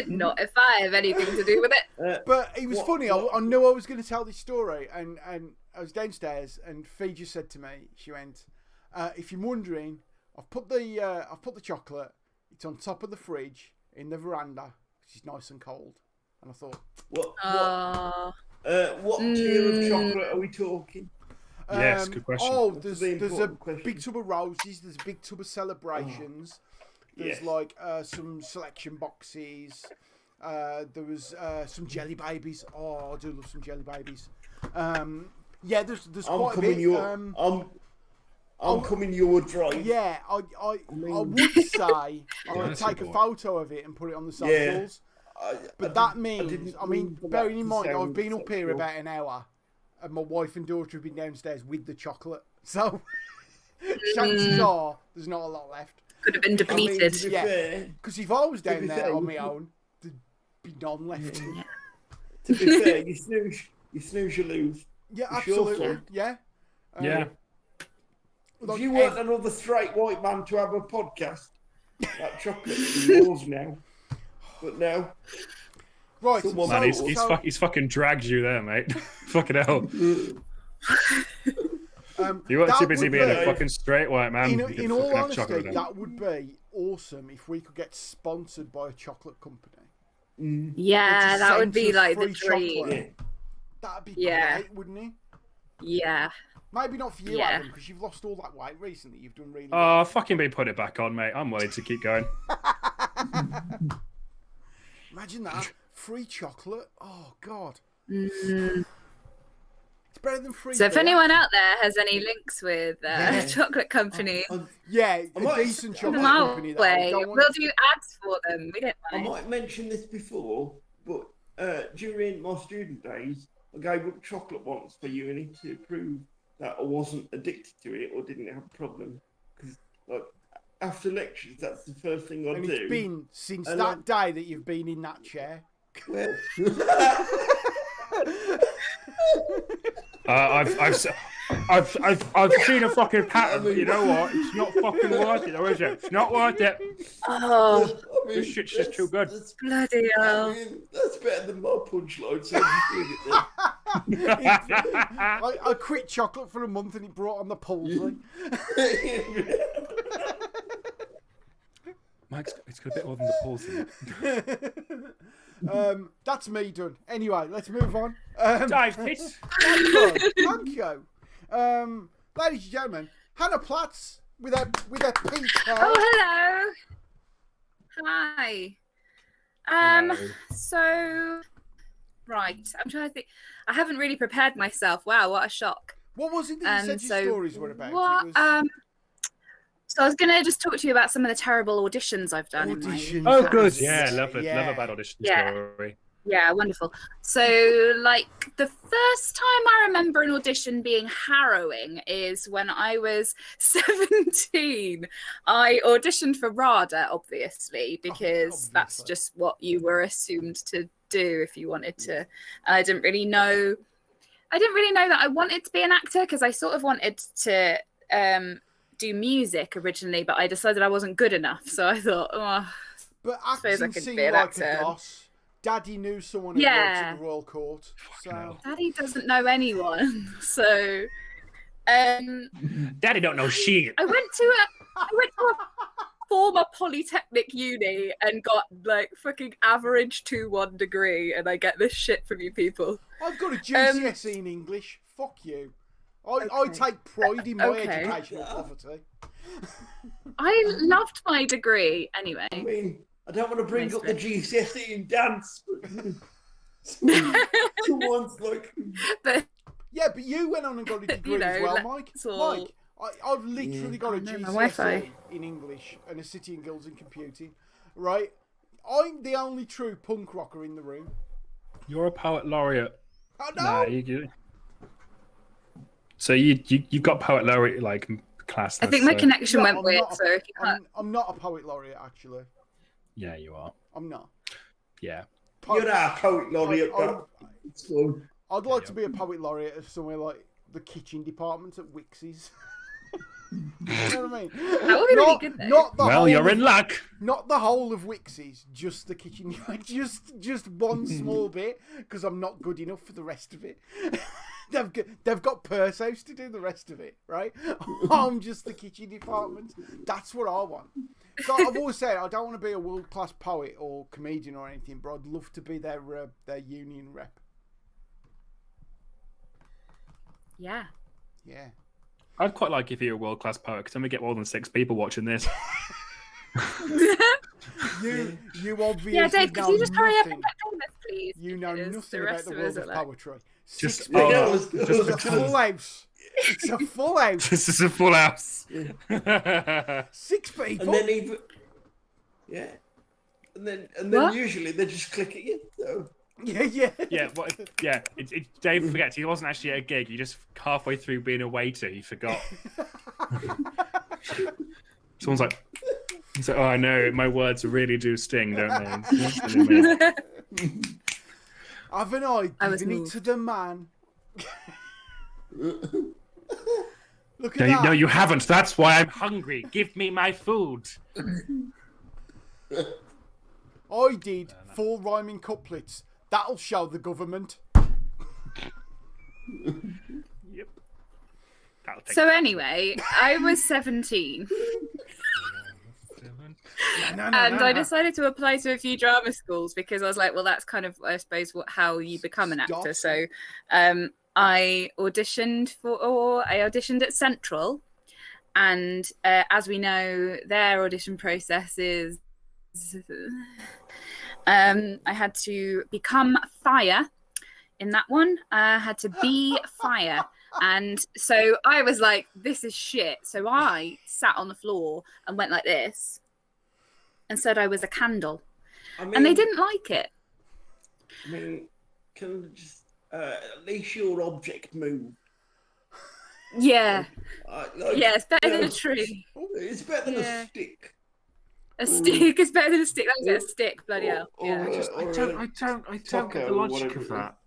Not if I have anything to do with it. But it was funny. I knew I was going to tell this story, and I was downstairs, and Fee just said to me, she went, if you're wondering, I've put the chocolate. It's on top of the fridge in the veranda. It's nice and cold. And I thought, what tier of chocolate are we talking? Yes, good question. Oh, there's a big tub of roses. There's a big tub of celebrations. There's like some selection boxes. There was some jelly babies. Oh, I do love some jelly babies. Yeah, there's quite a bit. I'm coming your drive. Yeah, I would say I'm going to take a photo of it and put it on the socials. But that means, bearing in mind, I've been up here about an hour, and my wife and daughter have been downstairs with the chocolate. So chances are there's not a lot left. Could have been depleted. Because if I was down there on my own, there'd be none left. To be fair, you snooze, you lose. Yeah, absolutely. Yeah. If you weren't another straight white man to have a podcast, that chocolate is yours now. But now, right, man, he's fucking dragged you there, mate. Fucking hell. You weren't too busy being a fucking straight white man. In all honesty, that would be awesome if we could get sponsored by a chocolate company. Yeah, that would be like the dream. That'd be great, wouldn't it? Yeah. Maybe not for you, Adam, because you've lost all that weight recently. You've done really well. Oh, fucking be put it back on, mate. I'm willing to keep going. Imagine that. Free chocolate. Oh, God. It's better than free So if anyone out there has any links with chocolate companies... a decent chocolate company. We'll do ads for them. We don't mind. I might mention this before, but during my student days, I gave up chocolate once for uni to prove that I wasn't addicted to it or didn't have a problem. Because after lectures, that's the first thing I do. It's been since that day that you've been in that chair. Well, I've seen a fucking pattern, but you know what? It's not fucking worth it, though, is it? It's not worth it. Oh, this shit's just too good. Bloody hell! That's better than my punchline. So I quit chocolate for a month and it brought on the palsy. Mike's it's got a bit more than the palsy. That's me done. Anyway, let's move on. Dive Thank you. Ladies and gentlemen, Hannah Platz with a peach hair. Oh, hello. Hi. So, right, I'm trying to think. I haven't really prepared myself. Wow, what a shock. What was it that you said your stories were about? So I was going to just talk to you about some of the terrible auditions I've done. Oh, good. Yeah, love a bad audition story. Yeah, wonderful. So, like, the first time I remember an audition being harrowing is when I was 17. I auditioned for RADA, obviously, because that's just what you were assumed to do if you wanted to. I didn't really know that I wanted to be an actor because I sort of wanted to do music originally, but I decided I wasn't good enough. So I thought, I suppose I could be an actor. Daddy knew someone who worked at the Royal Court. So Daddy doesn't know anyone. So Daddy don't know shit. I went to a former polytechnic uni and got like fucking average 2-1 degree, and I get this shit from you people. I've got a GCSE in English. Fuck you. I take pride in my educational poverty. I loved my degree anyway. I mean, I don't want to bring up the GCSE in dance, someone's like... But yeah, but you went on and got a degree as well, Mike. Mike, I've literally got a GCSE in English and a City and Guilds in computing, right? I'm the only true punk rocker in the room. You're a poet laureate. Oh, no. Nah, so you've got poet laureate like class. I think my connection went weird. I'm not a poet laureate actually. Yeah, you are. I'm not. Yeah. You're a poet laureate. I'd like to be a poet laureate of somewhere like the kitchen department at Wix's. You know what I mean? That would be really good though. You're in luck. Not the whole of Wix's, just the kitchen. just one small bit, because I'm not good enough for the rest of it. They've got Purse House to do the rest of it, right? I'm just the kitchen department. That's what I want. So I've always said I don't want to be a world-class poet or comedian or anything, but I'd love to be their union rep. Yeah. Yeah. I'd quite like if you're a world-class poet, because then we get more than 6 people watching this. You obviously yeah, Dave, could you just hurry up and get famous, please? You know nothing about the world of poetry. Just a full house. It's a full house. This is a full house. 6 people. And then even and then usually they just click at you. So. Yeah. Dave forgets he wasn't actually at a gig. He just halfway through being a waiter, he forgot. He's like, oh, I know, my words really do sting, don't they? Haven't I given it to the man? Look at that. No, you haven't. That's why I'm hungry. Give me my food. I did 4 rhyming couplets. That'll show the government. Yep. So anyway, I was 17. And I decided to apply to a few drama schools because I was like, well, that's kind of, I suppose, how you become an actor. So I auditioned at Central. And as we know, their audition process is... I had to become fire in that one. I had to be fire. And so I was like, this is shit. So I sat on the floor and went like this and said I was a candle. And they didn't like it. I mean, can just at least your object move. Yeah. Yeah, it's better than a tree. It's better than a stick. A stick is better than a stick. That was a stick, bloody hell. Yeah. I don't get the logic of that.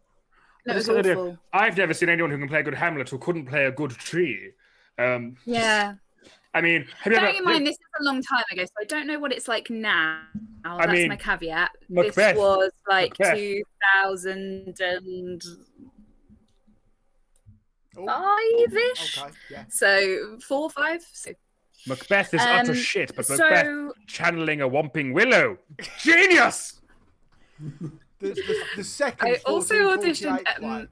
That was awful. I've never seen anyone who can play a good Hamlet who couldn't play a good tree. Yeah. I mean, bearing in mind, this is a long time ago, so I don't know what it's like now. That's my caveat. Macbeth. This was like 2005-ish. Okay, yeah. So 4 or 5. So. Macbeth is utter shit, but Macbeth channeling a Whomping Willow. Genius! The second I also auditioned at... the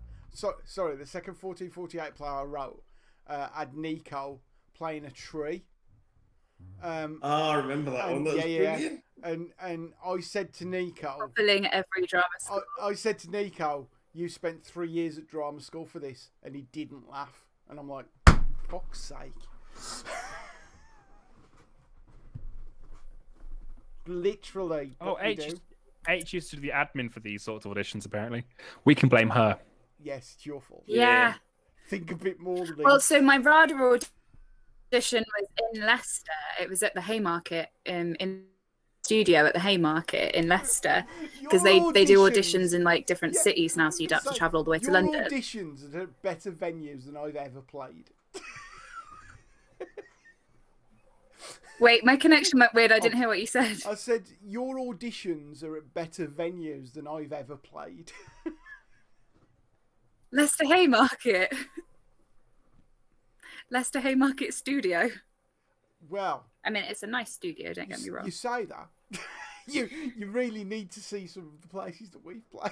second 1448 play I wrote had Nico playing a tree. I remember that one. That was brilliant. And I said to Nico... Filling every drama school. I said to Nico, you spent 3 years at drama school for this, and he didn't laugh. And I'm like, fuck's sake. Literally. H used to do the admin for these sorts of auditions, apparently. We can blame her. Yes, it's your fault. Yeah. Think a bit more. Well, so my RADA audition was in Leicester. It was at the Haymarket, in studio at the Haymarket in Leicester. Because they do auditions in like different cities now, so you don't have to travel all the way to London. Your auditions are at better venues than I've ever played. Wait, my connection went weird. I didn't hear what you said. I said, your auditions are at better venues than I've ever played. Leicester Haymarket. Leicester Haymarket Studio. Well... I mean, it's a nice studio, don't get me wrong. You say that. You really need to see some of the places that we've played.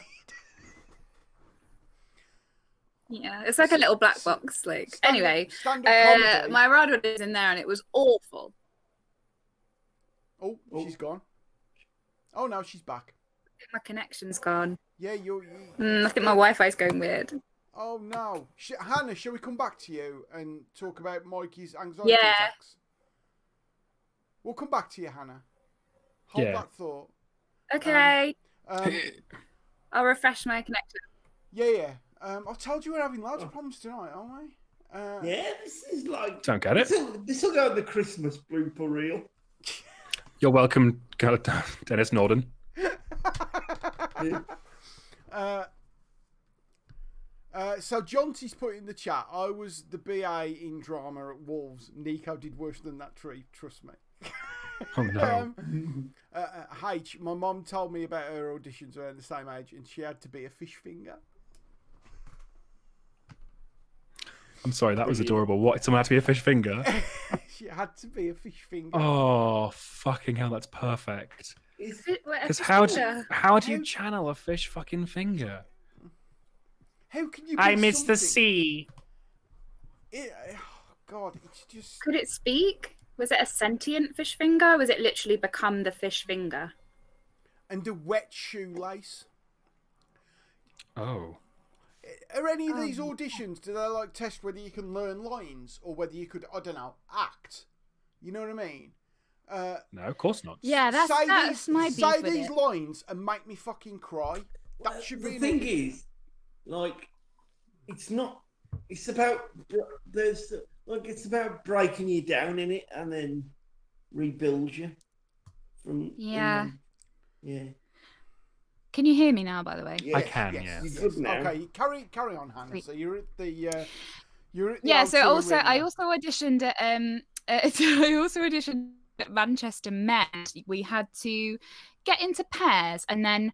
Yeah, it's like a little black box. Anyway, my RADA was in there and it was awful. Oh, she's gone. Oh, no, she's back. I think my connection's gone. Yeah, I think my Wi-Fi's going weird. Oh no, Hannah, shall we come back to you and talk about Mikey's anxiety attacks? We'll come back to you, Hannah. Hold that thought. Okay. I'll refresh my connection. Yeah. I told you we're having loads of problems tonight, aren't we? Yeah, this is like... Don't get it. This will go in the Christmas blooper reel. You're welcome, Dennis Norden. So Jonty's put in the chat, I was the BA in drama at Wolves. Nico did worse than that tree, trust me. Oh no. H, my mom told me about her auditions around the same age and she had to be a fish finger. I'm sorry, that was adorable. What? Someone had to be a fish finger? She had to be a fish finger. Oh, fucking hell, that's perfect. Because how do you channel a fish fucking finger? How can you? I miss the sea. Oh God, it's just. Could it speak? Was it a sentient fish finger? Or was it literally become the fish finger? And a wet shoelace. Oh. Are any of these auditions, do they like test whether you can learn lines or whether you could, I don't know, act? You know what I mean? No, of course not. Yeah, that's my beef Say with these it. lines and make me fucking cry. That should be. The thing is, like, it's not. It's about it's about breaking you down in it and then rebuild you from. Yeah. Yeah. Can you hear me now? By the way. I can. Yes. You're good now. Okay, carry on, Hannah. So you're at the. So also I also auditioned at Manchester Met. We had to get into pairs and then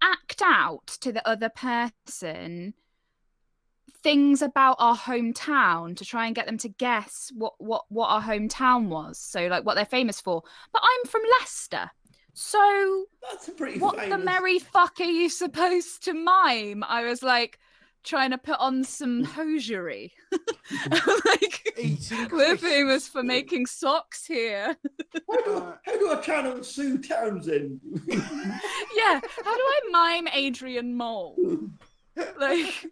act out to the other person things about our hometown to try and get them to guess what our hometown was. So like what they're famous for. But I'm from Leicester. So that's a pretty what famous... the merry fuck are you supposed to mime? I was like trying to put on some hosiery. Like, we're famous for making socks here. How do I channel Sue Townsend? Yeah, how do I mime Adrian Mole? Like,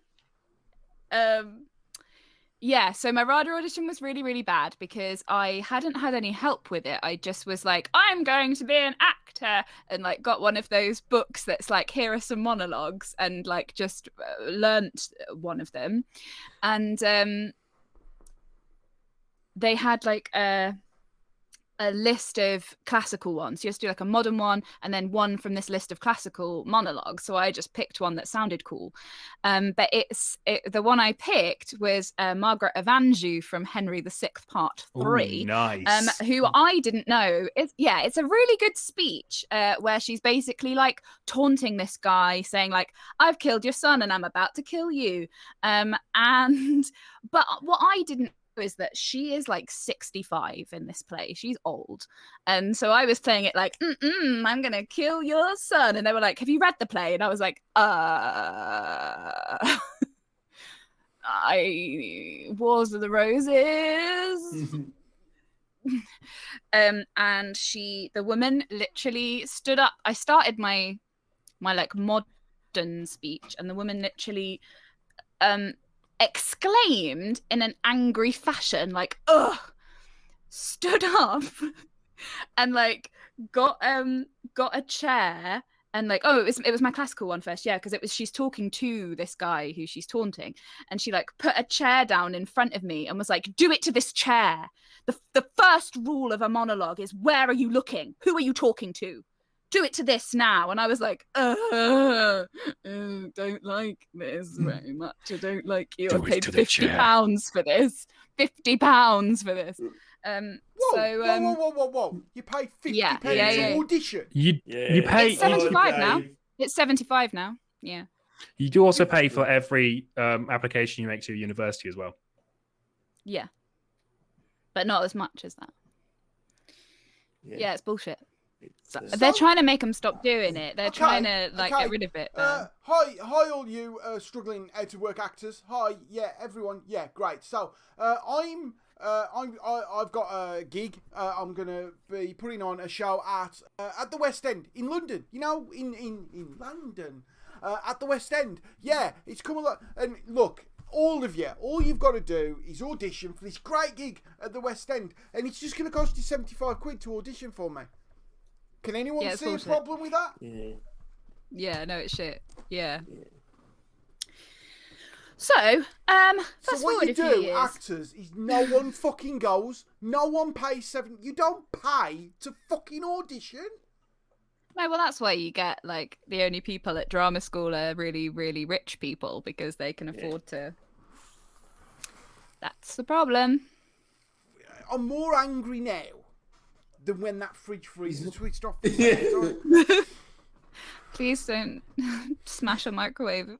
yeah, so my RADA audition was really, really bad because I hadn't had any help with it. I just was like, I'm going to be an actor, and like got one of those books that's like, here are some monologues, and like just learnt one of them. And they had like a list of classical ones. You have to do like a modern one and then one from this list of classical monologues. So I just picked one that sounded cool. But the one I picked was Margaret of Anjou from Henry VI Part 3. Ooh, nice. Who I didn't know. It's a really good speech where she's basically like taunting this guy saying like, I've killed your son and I'm about to kill you. But what I didn't is that she is like 65 in this play. She's old. And so I was playing it like, I'm gonna kill your son. And they were like, have you read the play? And I was like, Wars of the Roses. And the woman literally stood up. I started my like modern speech, and the woman literally exclaimed in an angry fashion, like, ugh, stood up and like got a chair and like, oh, it was my classical one first, yeah, because she's talking to this guy who she's taunting, and she like put a chair down in front of me and was like, do it to this chair. The first rule of a monologue is, where are you looking? Who are you talking to? Do it to this now. And I was like, don't like this very much. I don't like you. I paid £50 for this. £50 for this. Whoa. You paid £50 for audition. You pay. It's 75 now. It's 75 now. Yeah. You do also pay for every application you make to a university as well. Yeah. But not as much as that. Yeah, it's bullshit. They're trying to make them stop doing it. They're trying to get rid of it. Hi, all you struggling out of work actors. Hi, yeah, everyone. Yeah, great. So I've got a gig. I'm gonna be putting on a show at the West End in London. You know, in London. at the West End. Yeah, it's come along. And look, all of you, all you've got to do is audition for this great gig at the West End, and it's just going to cost you £75 to audition for me. Can anyone see a problem with that? Yeah, no, it's shit. Yeah. So, fast what you forward do, actors, is no one fucking goes, no one pays you don't pay to fucking audition. No, well, that's why you get, like, the only people at drama school are really, really rich people, because they can afford to. That's the problem. I'm more angry now than when that fridge freezer switched off. Please don't smash a microwave.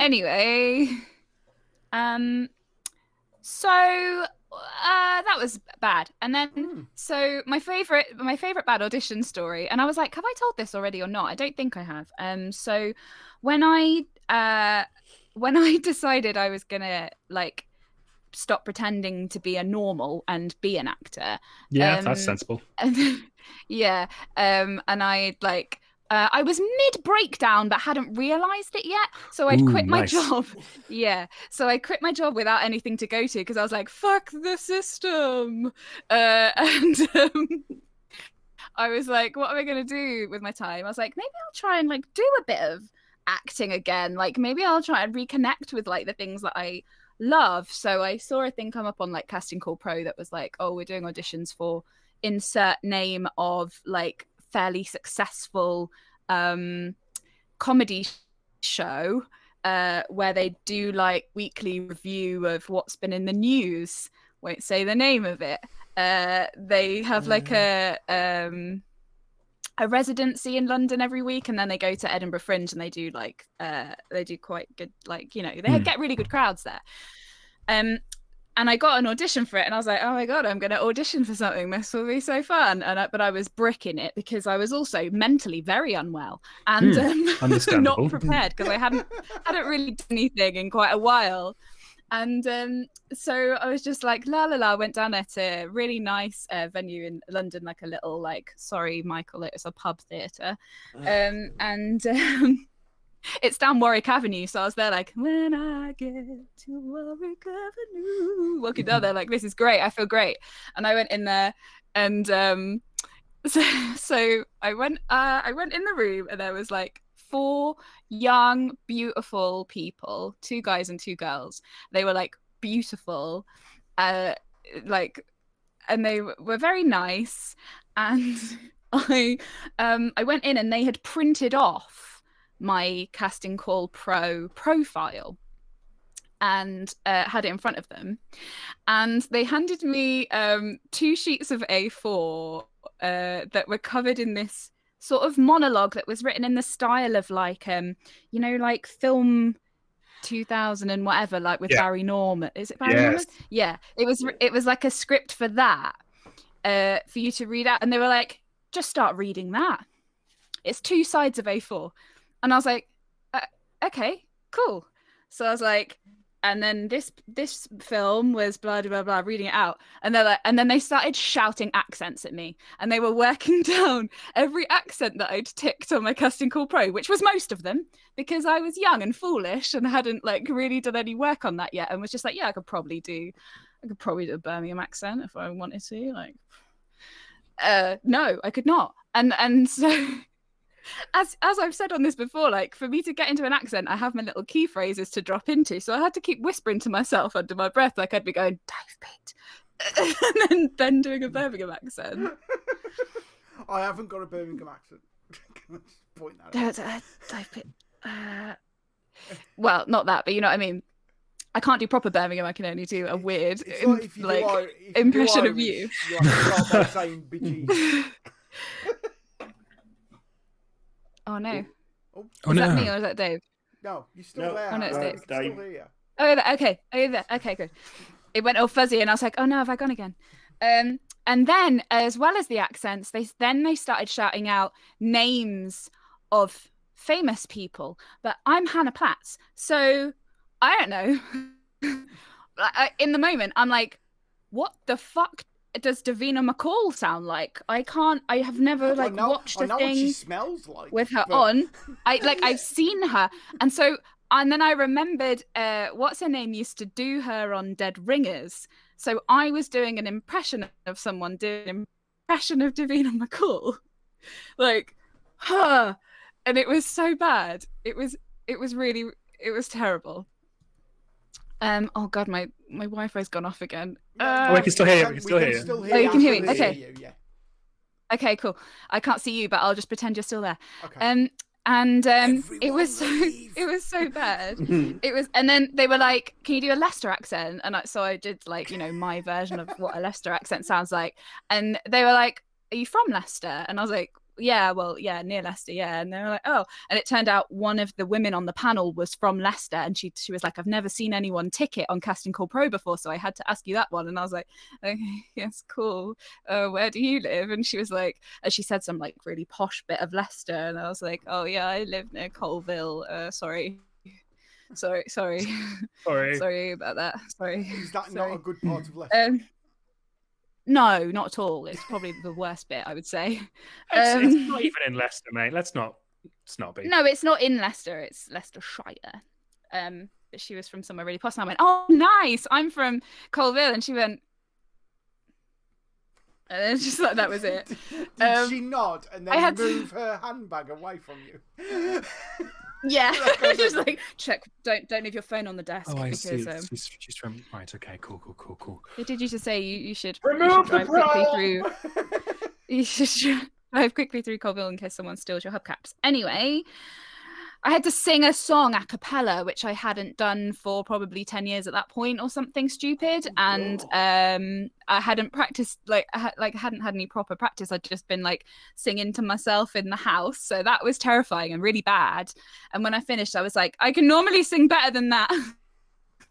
Anyway, so that was bad. And then so my favorite bad audition story, and I was like, have I told this already or not? I don't think I have. So when I decided I was gonna like stop pretending to be a normal and be an actor. Yeah, that's sensible. Yeah, and I like. I was mid-breakdown but hadn't realised it yet. So I'd quit my job. Yeah. So I quit my job without anything to go to because I was like, fuck the system. And I was like, what am I going to do with my time? I was like, maybe I'll try and like do a bit of acting again. Like maybe I'll try and reconnect with like the things that I love. So I saw a thing come up on like Casting Call Pro that was like, oh, we're doing auditions for insert name of like fairly successful comedy show where they do like weekly review of what's been in the news. Won't say the name of it. They have like a residency in London every week, and then they go to Edinburgh Fringe and they do like they do quite good, like, you know, they get really good crowds there. And I got an audition for it, and I was like, "Oh my god, I'm going to audition for something. This will be so fun!" But I was bricking it because I was also mentally very unwell and not prepared because I hadn't really done anything in quite a while. And so I was just like, la la la. Went down at a really nice venue in London, like a little like, sorry, Michael, it's a pub theatre, it's down Warwick Avenue, so I was there like, when I get to Warwick Avenue, walking down there like, this is great, I feel great. And I went in there, and so I went in the room, and there was like 4 young, beautiful people, 2 guys and 2 girls. They were like beautiful, like, and they were very nice. And I went in, and they had printed off my Casting Call Pro profile and had it in front of them, and they handed me 2 sheets of A4 that were covered in this sort of monologue that was written in the style of like you know, like film 2000 and whatever, like with Barry Norman. Is it Barry Norman? Yeah, it was like a script for that for you to read out, and they were like, just start reading that. It's 2 sides of A4. And I was like, okay, cool. So I was like, and then this film was blah, blah, blah, reading it out. And they're like, and then they started shouting accents at me. And they were working down every accent that I'd ticked on my Casting Call Pro, which was most of them, because I was young and foolish and hadn't like really done any work on that yet. And was just like, yeah, I could probably do a Birmingham accent if I wanted to. Like, no, I could not. And so... As I've said on this before, like, for me to get into an accent, I have my little key phrases to drop into. So I had to keep whispering to myself under my breath, like I'd be going, Dave Pete, and then doing a Birmingham accent. I haven't got a Birmingham accent. Can I just point that out? Dave Pete. Well, not that, but you know what I mean. I can't do proper Birmingham. I can only do a weird impression of you. You start by saying bitches. Oh no! Oh, is that me or is that Dave? No, you're still there. Oh no, it's Dave. Still here. Oh, okay. Oh, you're there. Okay, good. It went all fuzzy, and I was like, "Oh no, have I gone again?" And then, as well as the accents, they started shouting out names of famous people. But I'm Hannah Platts, so I don't know. In the moment, I'm like, "What the fuck does Davina McCall sound like? I have never watched a thing she smells like with her on. I've seen her, and then I remembered what's her name used to do her on Dead Ringers. So I was doing an impression of someone doing an impression of Davina McCall, like her, and it was so bad. It was terrible. Oh god, my Wi-Fi's gone off again. I can still hear you. We can still hear you. Oh, you can hear me. Okay. Okay, cool. I can't see you, but I'll just pretend you're still there. Okay. It was so bad. It was, and then they were like, "Can you do a Leicester accent?" And so I did my version of what a Leicester accent sounds like. And they were like, "Are you from Leicester?" And I was like, "Yeah, well, yeah, near Leicester, yeah." And they were like, "Oh," and it turned out one of the women on the panel was from Leicester, and she was like, "I've never seen anyone tick it on Casting Call Pro before, so I had to ask you that one." And I was like, "Okay, yes, cool. Where do you live?" And she was like, she said some like really posh bit of Leicester, and I was like, "Oh yeah, I live near Colville. Sorry about that. Sorry." Is that not a good part of Leicester? No, not at all. It's probably the worst bit, I would say. It's not even in Leicester, mate. Let's not be. No, it's not in Leicester. It's Leicestershire. But she was from somewhere really posh. And I went, "Oh, nice. I'm from Colville." And she went, and then just like that was it. Did she nod and then move her handbag away from you? Yeah, just like check. Don't leave your phone on the desk. Oh, I because, see. She's from right. Okay, cool. Did you just say you should remove drive the quickly through? You should drive quickly through Colville in case someone steals your hubcaps. Anyway, I had to sing a song a cappella, which I hadn't done for probably 10 years at that point or something stupid. And I hadn't practiced, hadn't had any proper practice. I'd just been like singing to myself in the house. So that was terrifying and really bad. And when I finished, I was like, I can normally sing better than that.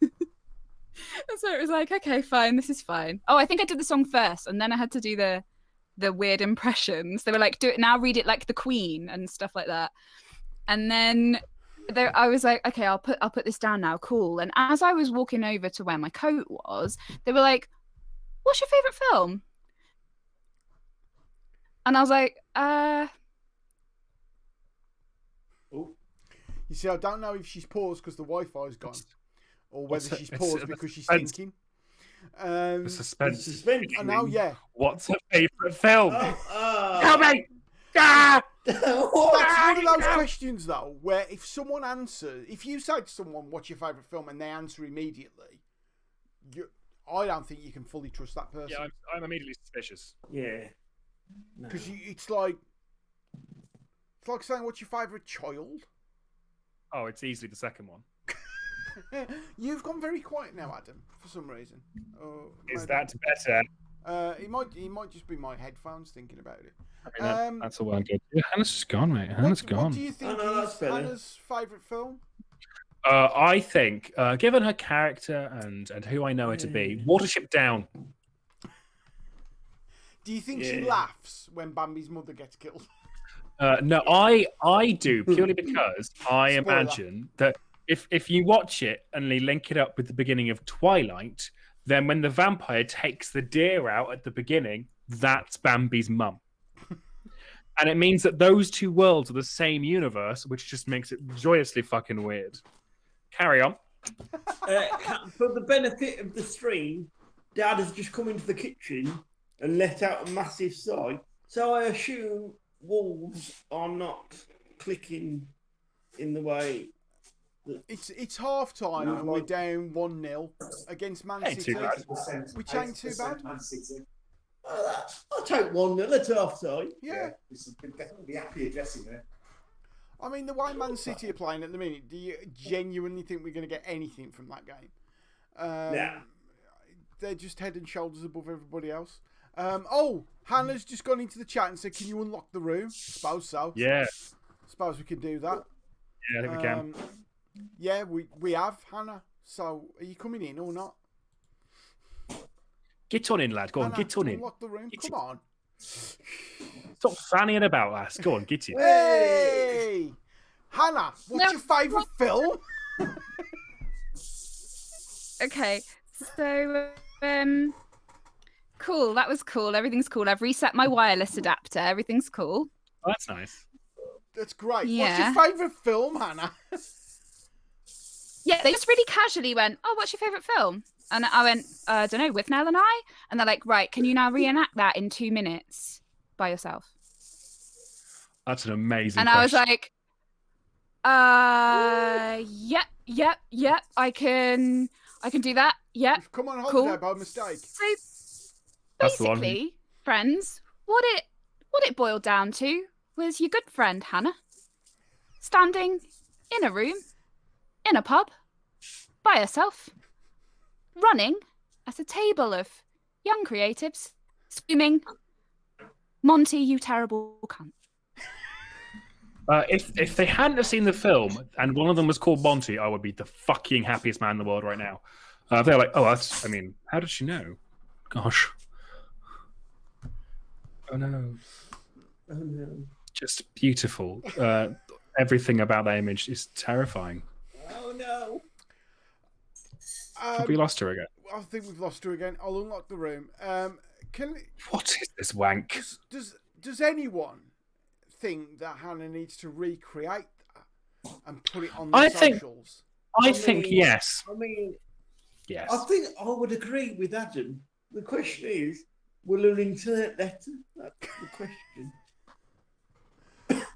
And so it was like, okay, fine, this is fine. Oh, I think I did the song first, and then I had to do the weird impressions. They were like, do it now, read it like the Queen and stuff like that. And then I was like, okay, I'll put this down now, cool. And as I was walking over to where my coat was, they were like, "What's your favourite film?" And I was like, Oh. You see, I don't know if she's paused because the Wi-Fi's gone, or whether she's paused because she's thinking. The suspense. I know, yeah. What's her favourite film? Tell me! That's one of those questions, though, where if someone answers, if you say to someone, "What's your favourite film?" and they answer immediately, I don't think you can fully trust that person. Yeah, I'm immediately suspicious. Yeah. Because it's like saying, "What's your favourite child?" Oh, it's easily the second one. You've gone very quiet now, Adam, for some reason. Is that better? It might just be my headphones thinking about it. I mean, that's all well good. Yeah, Hannah's just gone, mate. Hannah's gone. What do you think is Hannah's favourite film? I think, given her character and who I know her to be, Watership Down. Do you think she laughs when Bambi's mother gets killed? No, I do, purely because I imagine that if you watch it and you link it up with the beginning of Twilight, then when the vampire takes the deer out at the beginning, that's Bambi's mum. And it means that those two worlds are the same universe, which just makes it joyously fucking weird. Carry on. For the benefit of the stream, Dad has just come into the kitchen and let out a massive sigh. So I assume wolves are not clicking in the way. It's half time and we're down 1-0 against Man City, which ain't too bad. I'll take 1-0 at half time. Yeah. Definitely be happy addressing there. I mean, the way Man City are playing at the minute, do you genuinely think we're going to get anything from that game? Yeah. They're just head and shoulders above everybody else. Hannah's just gone into the chat and said, "Can you unlock the room?" Suppose so. Yeah. Suppose we can do that. Yeah, I think we can. Yeah, we have, Hannah. So, are you coming in or not? Get on in, lad. Go on, Hannah, get on in. Unlock the room. Come on. Stop fannying about, lass. Go on, get in. Hey! Hannah, what's your favourite film? Okay, so cool. That was cool. Everything's cool. I've reset my wireless adapter. Everything's cool. Oh, that's nice. That's great. Yeah. What's your favourite film, Hannah? Yeah, they just really casually went, "Oh, what's your favourite film?" And I went, "I don't know, with Nell and I." And they're like, "Right, can you now reenact that in 2 minutes by yourself?" That's an amazing. And question. I was like, yep, I can do that. Yep. You've come on holiday Cool. by mistake. So That's the one. basically, friends, what it boiled down to was your good friend Hannah standing in a room in a pub by herself, running at a table of young creatives, screaming, "Monty, you terrible cunt." If they hadn't have seen the film and one of them was called Monty, I would be the fucking happiest man in the world right now. They're like, oh, that's. I mean, how did she know? Gosh. Oh no. Oh no. Just beautiful. Everything about that image is terrifying. Oh no. Have we lost her again? I think we've lost her again. I'll unlock the room. What is this wank? Does anyone think that Hannah needs to recreate that and put it on the socials? I think yes. I mean, yes. I think I would agree with Adam. The question is, will her internet letter? That's the question.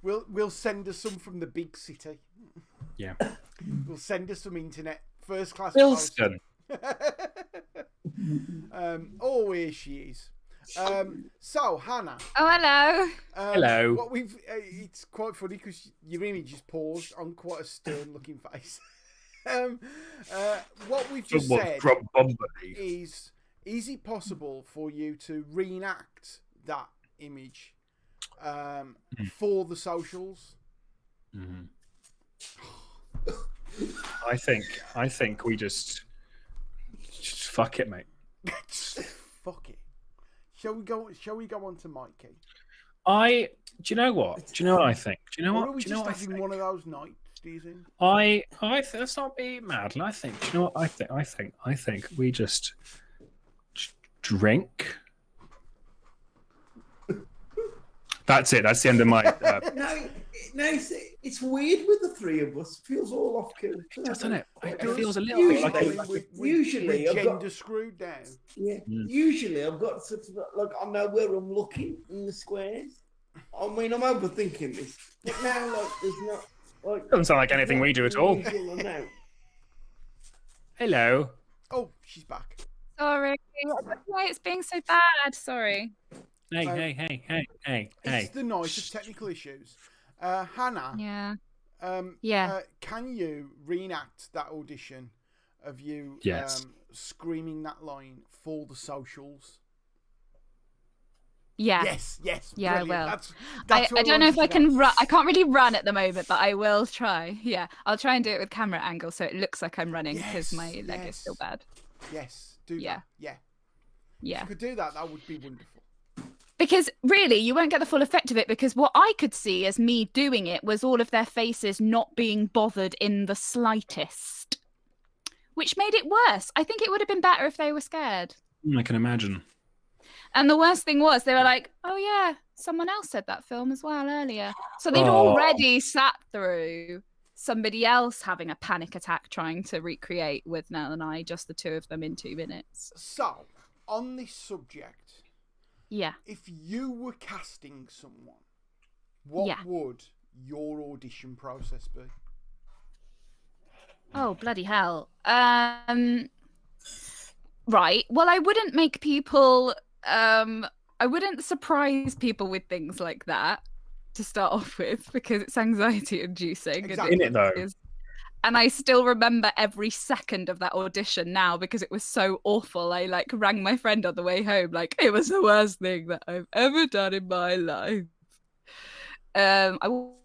We'll send her some from the big city. Yeah. We'll send her some internet first class. Wilson. Oh, here she is. So Hannah. Oh, hello. Hello. What it's quite funny because your image is paused on quite a stern-looking face. What we've just said is it possible for you to reenact that image for the socials? Mm-hmm. I think we just fuck it, mate. Fuck it. Shall we go on to Mikey? Do you know what? Do you know what I think? Do you know Or what? are we Do you know just what I having think? one of those nights, do you think? Let's not be mad. I think. Do you know what I think? I think we just drink. That's it. That's the end of my. No, it's weird with the three of us. It feels all off kilter, Doesn't it? It feels a little bit like usually we're I've gender got, screwed down. Yeah. Usually I've got sort of like I know where I'm looking in the squares. I mean, I'm overthinking this, but now like there's not like doesn't sound like anything we do at all. Hello. Oh, she's back. Sorry. Why it's being so bad? Sorry. Hey. It's the noise of technical issues. Hannah. Yeah. Can you reenact that audition of you screaming that line for the socials? Yeah. Yes. Yeah, brilliant. I will. That's I don't know if I can run. I can't really run at the moment, but I will try. Yeah, I'll try and do it with camera angle so it looks like I'm running because my leg is still bad. Yes, do that. Yeah. Yeah. If you could do that, that would be wonderful. Because really, you won't get the full effect of it because what I could see as me doing it was all of their faces not being bothered in the slightest, which made it worse. I think it would have been better if they were scared. I can imagine. And the worst thing was they were like, oh yeah, someone else said that film as well earlier. So they'd already sat through somebody else having a panic attack trying to recreate with Nell and I, just the two of them in 2 minutes. So, on this subject, yeah, if you were casting someone, what would your audition process be? Oh, bloody hell. Right. Well, I wouldn't make people... I wouldn't surprise people with things like that to start off with because it's anxiety inducing. Exactly. In it, though. And I still remember every second of that audition now because it was so awful. I rang my friend on the way home, it was the worst thing that I've ever done in my life. I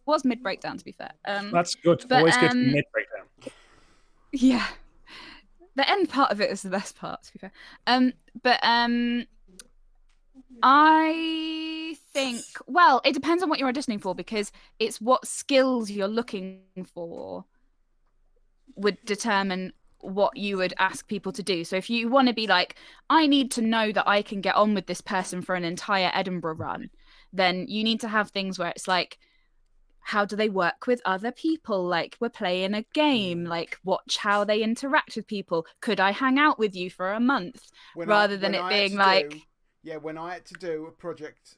was mid breakdown, to be fair. That's good. But, always good mid breakdown. Yeah, the end part of it is the best part, to be fair. I think, well, it depends on what you're auditioning for because it's what skills you're looking for would determine what you would ask people to do. So if you want to be like, I need to know that I can get on with this person for an entire Edinburgh run, then you need to have things where it's like, how do they work with other people? Like, we're playing a game, like watch how they interact with people. Could I hang out with you for a month? Rather than it being like... when I had to do a project,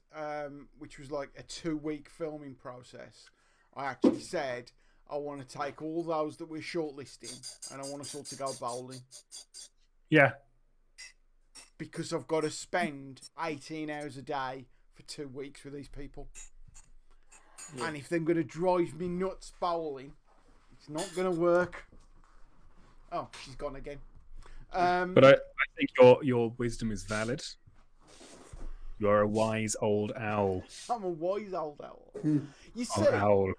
which was like a 2-week filming process, I actually said, I want to take all those that we're shortlisting and I want us all to go bowling. Yeah. Because I've got to spend 18 hours a day for 2 weeks with these people. Yeah. And if they're going to drive me nuts bowling, it's not going to work. Oh, she's gone again. But I think your wisdom is valid. You're a wise old owl. I'm a wise old owl. You see, owl.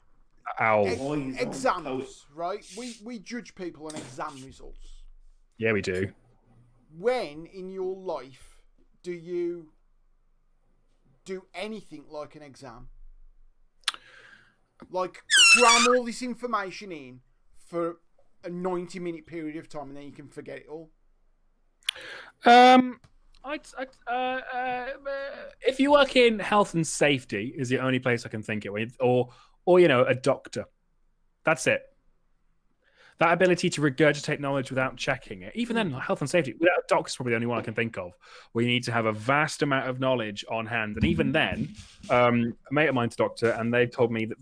Exams, right? We judge people on exam results. Yeah, we do. When in your life do you do anything like an exam? Like, cram all this information in for a 90-minute period of time and then you can forget it all? If you work in health and safety, is the only place I can think it with, or a doctor. That's it. That ability to regurgitate knowledge without checking it. Even then, health and safety, without a doctor is probably the only one I can think of, where you need to have a vast amount of knowledge on hand. And even then, a mate of mine's a doctor, and they've told me that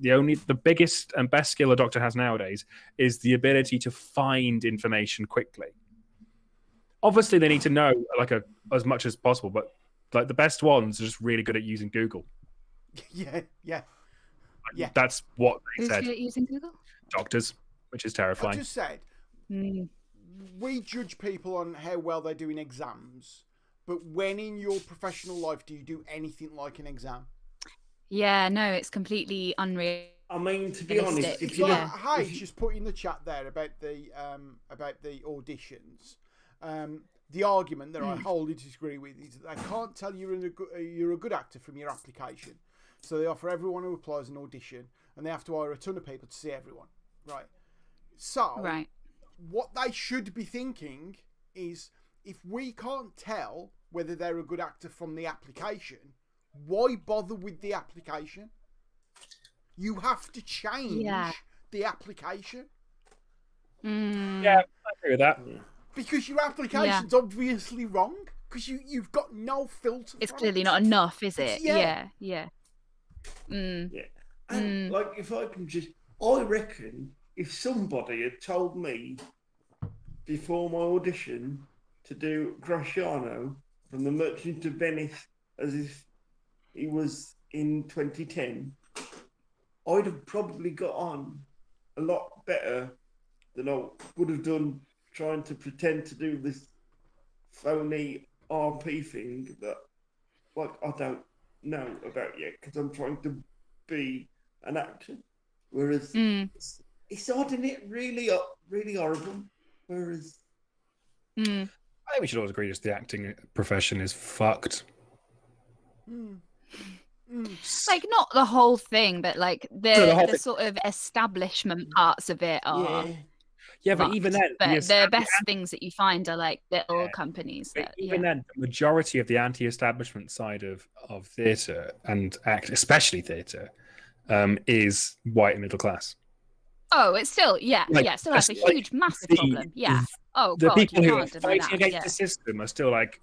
the biggest and best skill a doctor has nowadays is the ability to find information quickly. Obviously, they need to know as much as possible, but like the best ones are just really good at using Google. Yeah. That's what they said. Who's good at using Google? Doctors, which is terrifying. I just said, we judge people on how well they do in exams, but when in your professional life do you do anything like an exam? Yeah, no, it's completely unreal. I mean, to be honest, if you just put in the chat there about the auditions. The argument that I wholly disagree with is that they can't tell you're a good actor from your application. So they offer everyone who applies an audition, and they have to hire a ton of people to see everyone. Right. So, what they should be thinking is, if we can't tell whether they're a good actor from the application, why bother with the application? You have to change the application. Yeah, I agree with that. Because your application's obviously wrong. Because you've got no filter. It's clearly not enough, is it? Yeah. And like, if I can I reckon if somebody had told me before my audition to do Graciano from The Merchant of Venice as if he was in 2010, I'd have probably got on a lot better than I would have done trying to pretend to do this phony RP thing that, like, I don't know about yet because I'm trying to be an actor. Whereas it's odd, isn't it? Really horrible. Whereas I think we should all agree that the acting profession is fucked. Like, not the whole thing, but like the sort of establishment parts of it are. Yeah, but even then, the best things that you find are like little companies. That, even then, the majority of the anti-establishment side of theatre and especially theatre, is white and middle class. Oh, it's still still has a huge, massive problem. Yeah. The people who are fighting against the system are still like,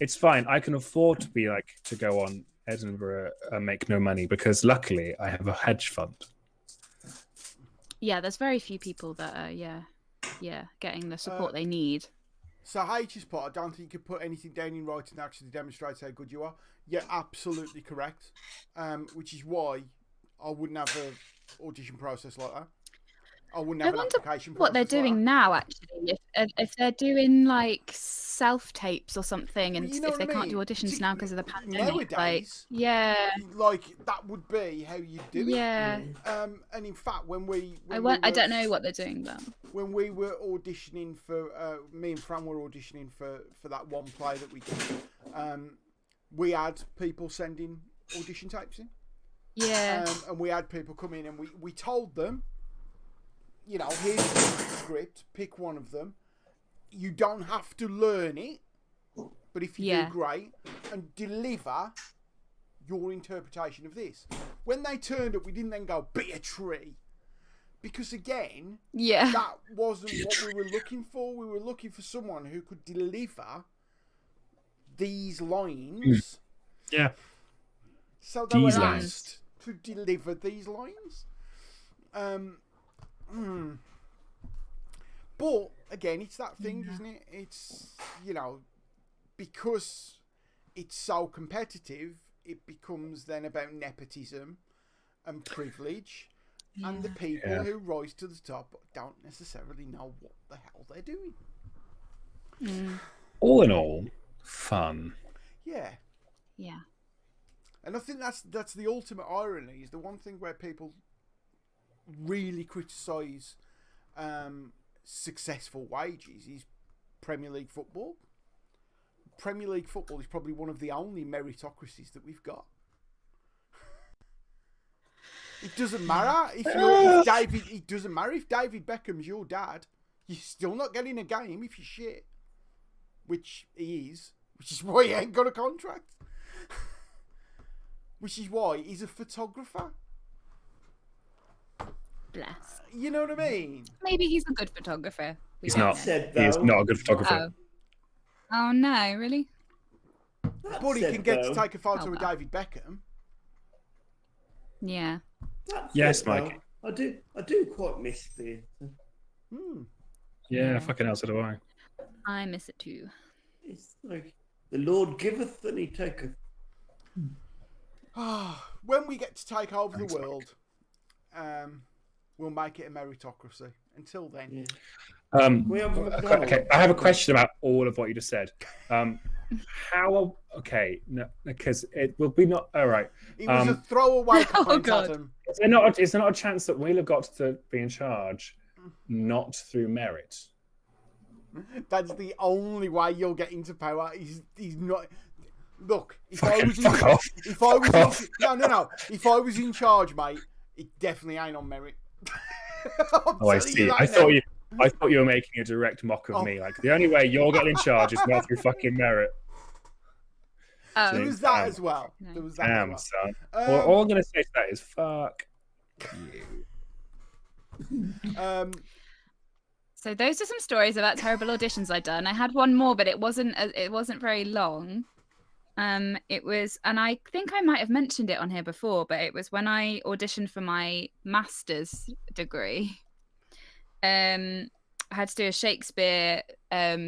it's fine. I can afford to go on Edinburgh and make no money because luckily I have a hedge fund. Yeah, there's very few people that are getting the support they need. So H's part, I don't think you could put anything down in writing to actually demonstrate how good you are. You're absolutely correct. Which is why I wouldn't have an audition process like that. I wouldn't have an application process. What they're doing now, actually, if they're doing like self tapes or something, and if they can't do auditions now because of the pandemic, nowadays, like that would be how you do it. Yeah. And in fact, when I don't know what they're doing then. When we were auditioning for, me and Fran were auditioning for that one play that we did. We had people sending audition tapes in. Yeah. And we had people come in, and we told them, you know, here's the script, pick one of them. You don't have to learn it, but if you do, great, and deliver your interpretation of this. When they turned up, we didn't then go, be a tree. Because again, that wasn't what we were looking for. We were looking for someone who could deliver these lines. Yeah. So they were asked to deliver these lines. But again, it's that thing, isn't it? It's, you know, because it's so competitive, it becomes then about nepotism and privilege. And the people who rise to the top don't necessarily know what the hell they're doing. All in all, fun. Yeah. Yeah. And I think that's the ultimate irony, is the one thing where people really criticise successful wages is Premier League football. Premier League football is probably one of the only meritocracies that we've got. It doesn't matter if David. It doesn't matter if David Beckham's your dad. You're still not getting a game if you're shit, which he is. Which is why he ain't got a contract. Which is why he's a photographer. Bless. You know what I mean? Maybe he's a good photographer. He's not. He is not a good photographer. Oh no, really? But he can get to take a photo of David Beckham. Yeah. Yes, Mike. I do quite miss theatre. Yeah, fucking hell, so do I. I miss it too. It's like the Lord giveth and he taketh. When we get to take over the world, we'll make it a meritocracy. Until then. Okay, I have a question about all of what you just said. Because it will be not all right. It was a throwaway comment, Adam. Is there not a chance that we'll have got to be in charge, not through merit? That's the only way you'll get into power. He's not. Look, if I was in charge, mate, it definitely ain't on merit. I see. I thought you were making a direct mock of me. Like, the only way you're getting in charge is not through fucking merit. There was that as well. There was that Damn, as well. son. All I'm going to say to that is fuck you. So those are some stories about terrible auditions I'd done. I had one more, but it wasn't very long. It was, and I think I might have mentioned it on here before, but it was when I auditioned for my master's degree. I had to do a Shakespeare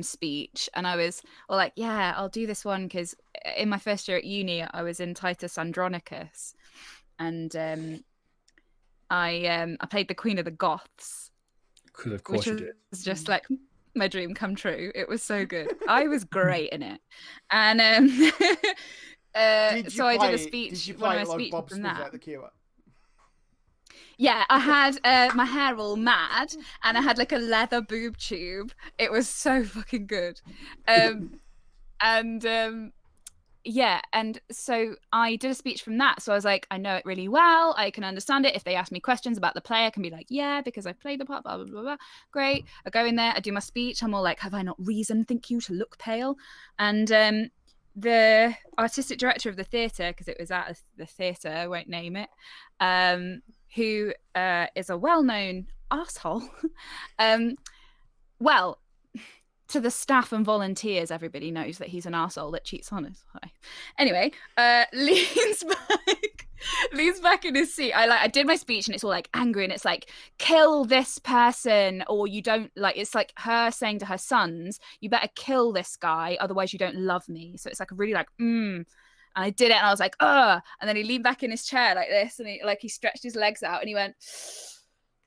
speech, and I was like, yeah, I'll do this one, because in my first year at uni, I was in Titus Andronicus, and I played the Queen of the Goths. Because of course you did. It's just like my dream come true. It was so good. I was great in it, and so I did a speech. Did you play it like Bob Smith at the Cure? Yeah, I had my hair all mad, and I had like a leather boob tube. It was so fucking good. Yeah, and so I did a speech from that. So I was like, I know it really well. I can understand it. If they ask me questions about the play, I can be like, yeah, because I played the part, blah, blah, blah, blah. Great. I go in there, I do my speech. I'm all like, have I not reason, think you, to look pale? And the artistic director of the theatre, because it was at the theatre, I won't name it, who is a well-known arsehole. Well, to the staff and volunteers, everybody knows that he's an arsehole that cheats on his wife. Anyway, leans back in his seat. I did my speech, and it's all like angry, and it's like, kill this person, or you don't, like, it's like her saying to her sons, you better kill this guy, otherwise you don't love me. So it's like a really like, And I did it, and I was like, ugh. And then he leaned back in his chair like this, and he stretched his legs out, and he went,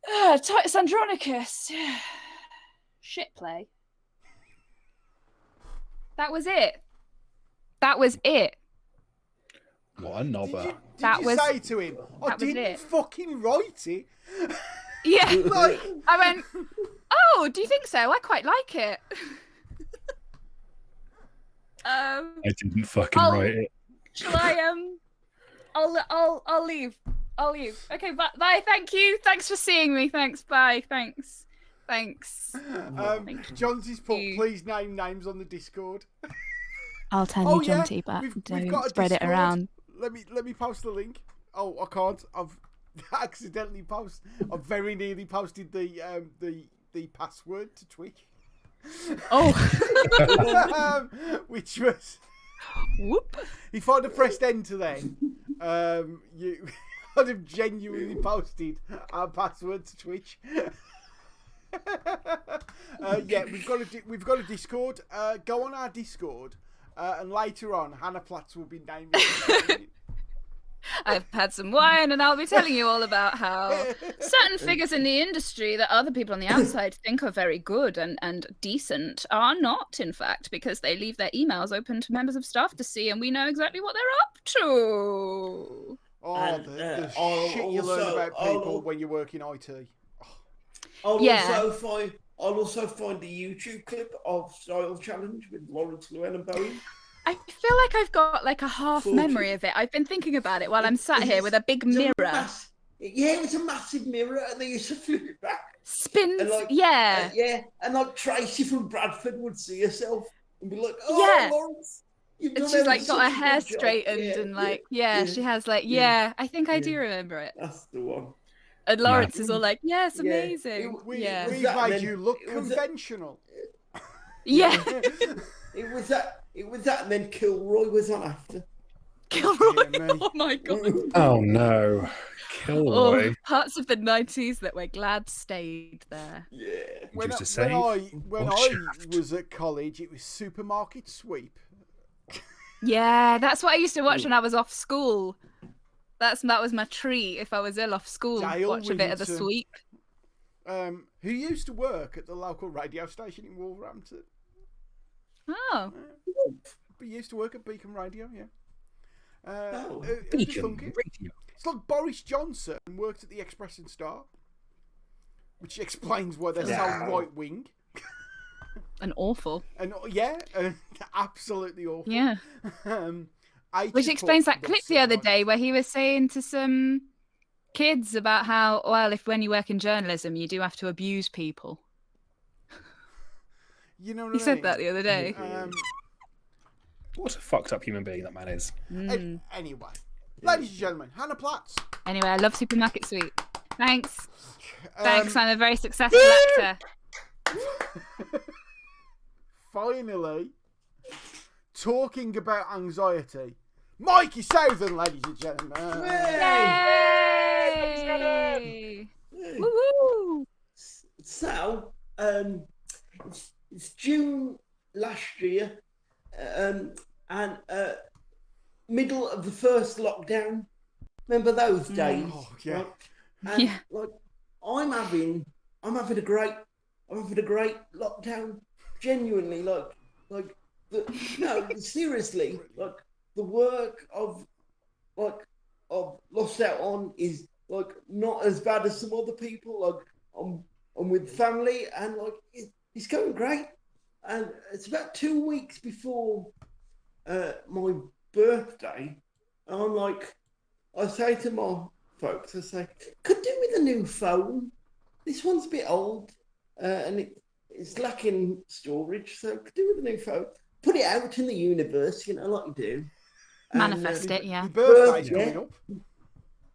Titus Andronicus. Shit play. That was it. What a knobber. Did you say to him, I didn't fucking write it? Yeah. I went, oh, do you think so? I quite like it. I didn't fucking write it. Shall I I'll leave. I'll leave. Okay, bye. Thank you. Thanks for seeing me. Thanks. Bye. Thanks. Johnson's put, please name names on the Discord. I'll tell you, Jonty, but we've got spread it around. Let me post the link. Oh, I can't. I've accidentally posted. I've very nearly posted the password to Twitch. Oh. Which was. Whoop. If I'd have pressed enter then, I'd have genuinely posted our password to Twitch. We've got a Discord. Go on our Discord, and later on, Hannah Platts will be naming it. I've had some wine, and I'll be telling you all about how certain figures in the industry that other people on the outside think are very good and decent are not, in fact, because they leave their emails open to members of staff to see, and we know exactly what they're up to. Oh, the shit you learn about people when you work in IT. I'll also find the YouTube clip of Style Challenge with Lawrence Llewellyn Bowen. I feel like I've got like a half memory of it. I've been thinking about it while I'm sat here with a big mirror. It was a massive mirror, and they used to flip it back. Spins, and like Tracy from Bradford would see herself and be like, "Oh, Lawrence." And she's like got her hair straightened and like, she has like, I think I do remember it. That's the one. And Lawrence is all like, it's amazing. We made you look conventional. It was that, and then Kilroy was on after. Kilroy? Oh my god. Oh no. Kilroy. Parts of the 90s that we're glad stayed there. Yeah. When I was at college, it was Supermarket Sweep. Yeah, that's what I used to watch when I was off school. That was my treat if I was ill off school. Watch a bit of the Sweep. Who used to work at the local radio station in Wolverhampton. Oh. He used to work at Beacon Radio, Beacon Radio. It's like Boris Johnson worked at the Express and Star, which explains why they're so right-wing. And awful. And absolutely awful. Yeah. Which explains that clip the other day where he was saying to some kids about how, when you work in journalism, you do have to abuse people. You know what he said that the other day. What a fucked up human being that man is. Anyway, ladies and gentlemen, Hannah Platts. Anyway, I love Supermarket Sweep. Thanks. I'm a very successful actor. Finally, talking about anxiety, Mikey Southern, ladies and gentlemen. Yay! Woo-hoo! So, it's June last year, and middle of the first lockdown. Remember those days? Oh, yeah. Like, like I'm having a great lockdown. Genuinely, seriously, like the work I've lost out on is like not as bad as some other people. Like I'm with family, and like it's going great. And it's about 2 weeks before my birthday, and I'm like, I say to my folks, could do with a new phone. This one's a bit old, and it's lacking storage, so could do with a new phone. Put it out in the universe, like you do. Manifest it, yeah. Birthday's coming up.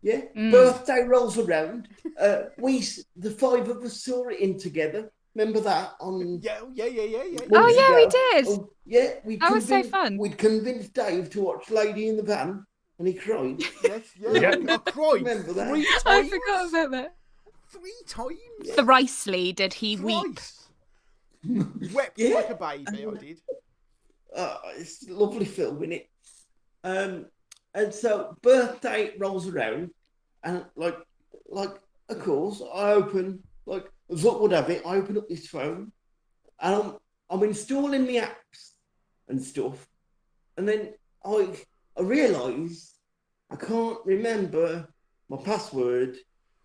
Yeah, birthday rolls around. The five of us saw it in together. Remember that? Yeah. Oh yeah, we did. That was so fun. We'd convinced Dave to watch Lady in the Van, and he cried. Yes. I cried. Remember that? 3 times. I forgot about that. 3 times. Thricely did he weep. Wept like a baby. I did. It's a lovely film, isn't it? And so birthday rolls around, and like of course I open, like as luck would have it, I open up this phone, and I'm installing the apps and stuff, and then I realise I can't remember my password.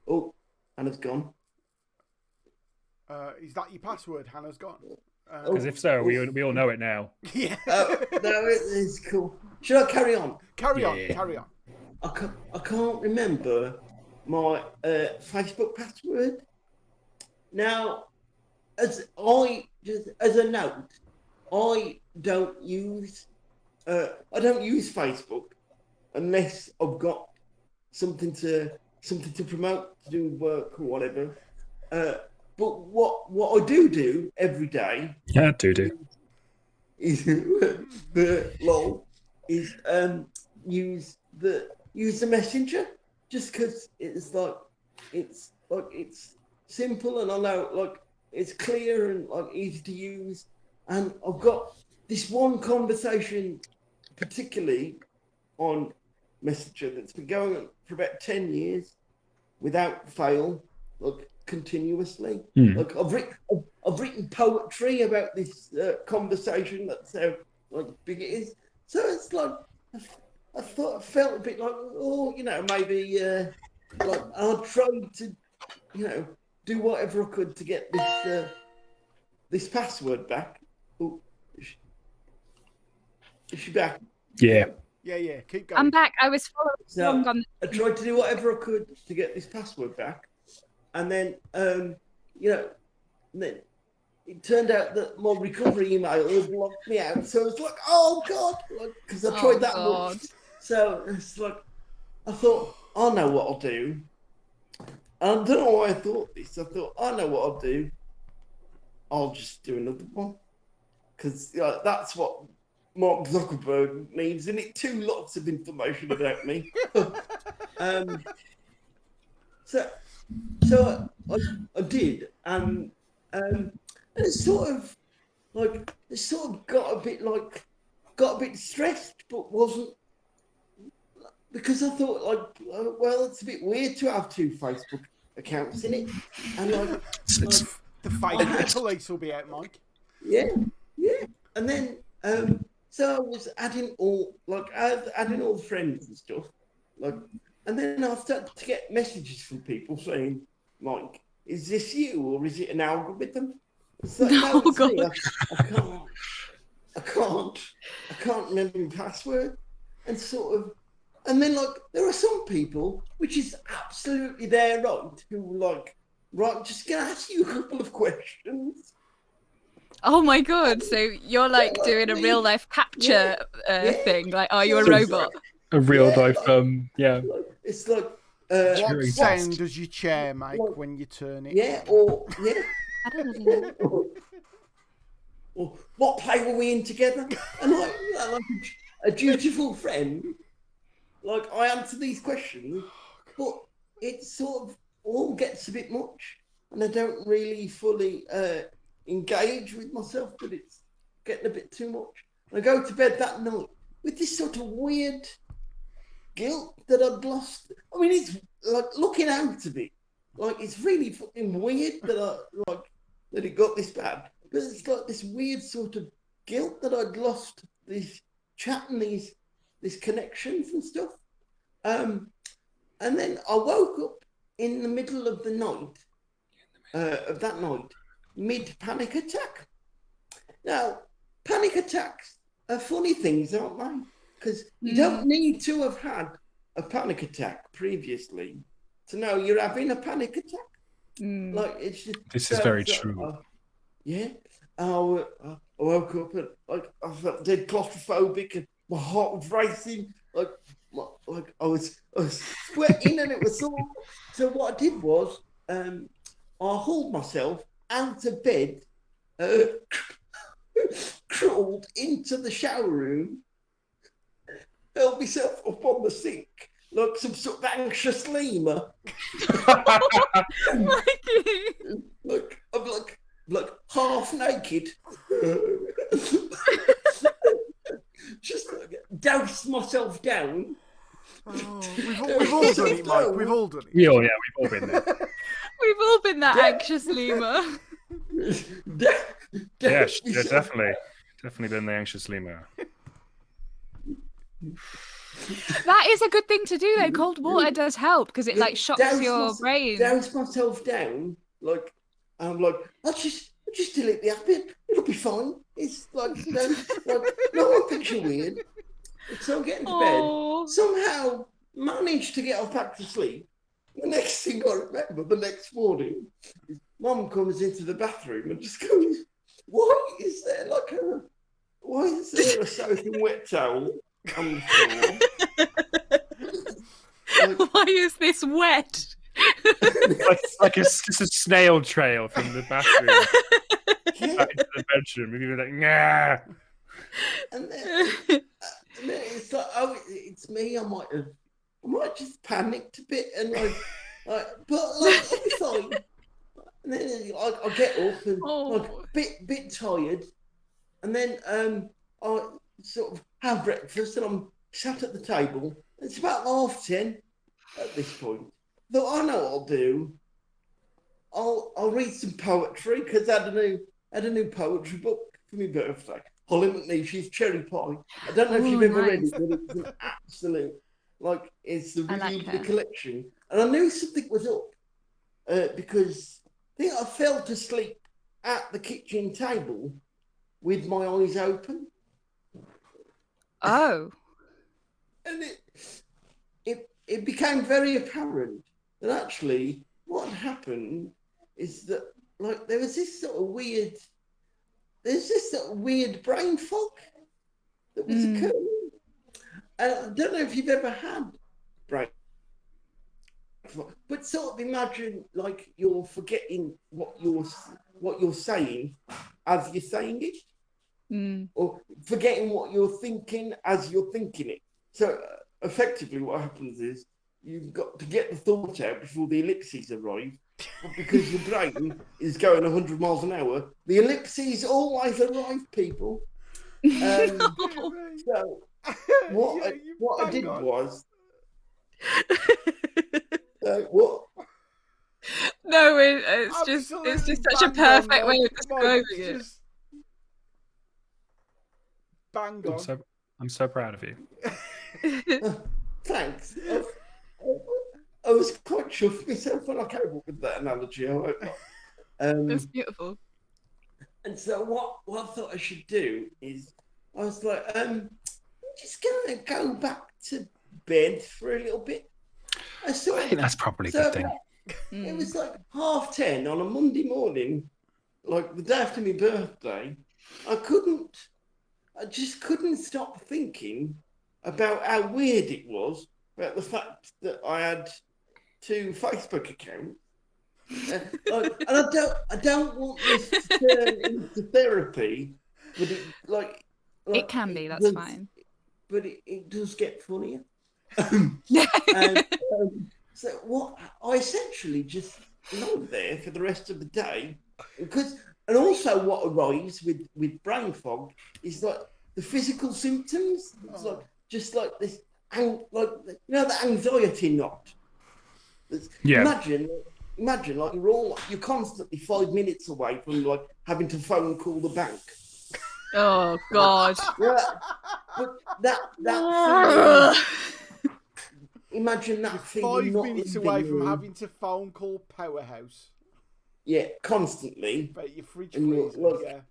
Oh, Hannah's gone. Is that your password? Hannah's gone. Because if so, we all know it now. Yeah. No, it's cool. Should I carry on? Carry on. I can't remember my Facebook password. Now, as a note, I don't use Facebook unless I've got something to promote, to do work or whatever. But what I do every day, is use the messenger, just because it's simple, and I know it's clear and easy to use. And I've got this one conversation particularly on Messenger that's been going on for about 10 years without fail, continuously. I've written poetry about this conversation. That's how big it is. So it's I felt a bit maybe I'll try to do whatever I could to get this password back. Oh, is she back? Yeah. Yeah. Keep going. I'm back. I was following along on. I tried to do whatever I could to get this password back, and then then it turned out that my recovery email had blocked me out. So it's like, oh God, because I tried that once. So it's I thought, I know what I'll do. I don't know why I thought this. I thought, I know what I'll do. I'll just do another one. Because that's what Mark Zuckerberg needs, and it too lots of information about me. So I did, and it's sort of got a bit stressed, but wasn't, because I thought it's a bit weird to have two Facebook accounts in it, and the fake police will be out, Mike. Yeah, and then so I was adding all the friends and stuff, and then I started to get messages from people saying, Mike, is this you or is it an algorithm? It's no, it's me. I can't remember my password, and and then there are some people, which is absolutely their right, who just gonna ask you a couple of questions. Oh my God! So you're doing a real life capture thing? Are you a robot? A real life, yeah. It's what sound does your chair make when you turn it? Yeah. I don't know. Or what play were we in together? And a dutiful friend, I answer these questions, but it sort of all gets a bit much, and I don't really fully engage with myself, but it's getting a bit too much. And I go to bed that night with this sort of weird guilt that I'd lost. I mean, it's looking out of it, it's really fucking weird that that it got this bad. But it's this weird sort of guilt that I'd lost this chat and these connections and stuff. And then I woke up in the middle of the night, mid-panic attack. Now, panic attacks are funny things, aren't they? Because you don't need to have had a panic attack previously to know you're having a panic attack. It's just, this is very true. I woke up and I felt dead claustrophobic, and my heart was racing. I was sweating, and it was sore. So what I did was I hauled myself out of bed, crawled into the shower room, held myself up on the sink like some sort of anxious lemur. I'm half naked. Just douse myself down. Oh, we've all done it, Mike. We've all done it. Yeah, we've all been there. We've all been that anxious lemur. Yeah, definitely been the anxious lemur. That is a good thing to do though. Cold water does help because it shocks your brain. Douse myself down, I'm I'll just delete the app. It'll be fine. It's no one thinks you're weird. So I'm getting to bed. Somehow managed to get off back to sleep. The next thing I remember, the next morning, is Mum comes into the bathroom and just goes, why is there a soaking wet towel on the floor? Why is this wet? It's a snail trail from the bathroom back into the bedroom. And you're like, nah. And then it's like, oh, it's me. I might just panicked a bit and but it's fine. And then I get up and bit tired, and then I sort of have breakfast and I'm sat at the table. It's about 10:30 at this point. Though I know what I'll do. I'll read some poetry because I had a new poetry book for my birthday. Holly McNeish's Cherry Pie. I don't know if you've ever read it, but it's an absolute it's the review of the collection. And I knew something was up because I think I fell asleep at the kitchen table with my eyes open. Oh. And it became very apparent that actually what happened is that there was this sort of weird brain fog that was occurring. And I don't know if you've ever had brain fog, but sort of imagine you're forgetting what you're saying as you're saying it, or forgetting what you're thinking as you're thinking it. So effectively what happens is you've got to get the thought out before the ellipses arrive. But because your brain is going 100 miles an hour, the ellipses always arrive, people. So what I did was... what? No, it's just such a perfect way of describing it. Bang on. I'm so proud of you. Thanks. I was quite chuffed myself when I came up with that analogy. That's beautiful. And so what I thought I should do is, I was like, I'm just going to go back to bed for a little bit. I think that's probably a good thing. It was 10:30 on a Monday morning, the day after my birthday. I just couldn't stop thinking about how weird it was about the fact that I had 2 Facebook accounts. And I don't want this to turn into therapy, but it can be. That's fine. But it does get funnier. So what I essentially just lay there for the rest of the day, and also what arrives with brain fog is the physical symptoms. It's this, the anxiety knot. Yeah. Imagine you're constantly 5 minutes away from having to phone call the bank. Oh God. Yeah, but that imagine that feeling. 5 minutes away from having to phone call Powerhouse. Yeah, constantly. But your fridge freezes. Yeah.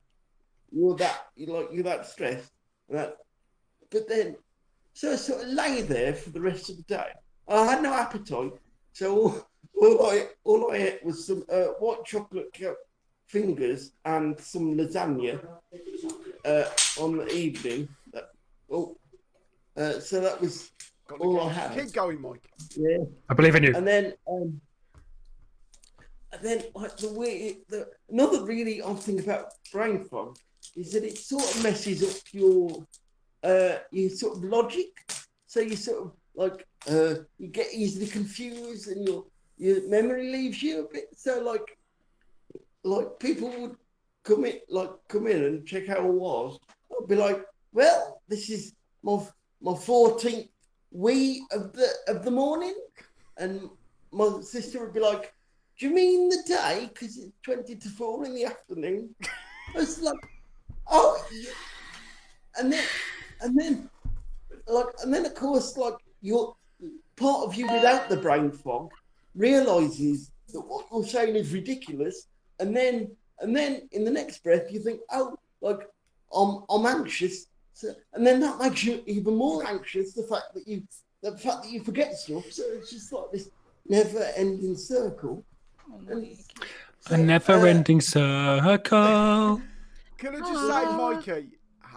You're that stressed. But then, so I sort of lay there for the rest of the day. I had no appetite, so all I ate was some white chocolate fingers and some lasagna on the evening. So that was all I had. Keep going, Mike. Yeah, I believe in you. And then another really odd thing about brain fog is that it sort of messes up your sort of logic. So you sort of you get easily confused and your memory leaves you a bit. So people would come in and check how I was. I'd be like, well, this is my 14th wee of the morning, and my sister would be like, do you mean the day? Because it's 20 to 4 in the afternoon. I was like, oh, yeah. And then of course, your part of you without the brain fog realizes that what you're saying is ridiculous, and then in the next breath you think, oh, I'm anxious, and then that makes you even more anxious. The fact that you forget stuff. So it's just this never-ending circle. A never-ending circle. Can I just say, Mikey,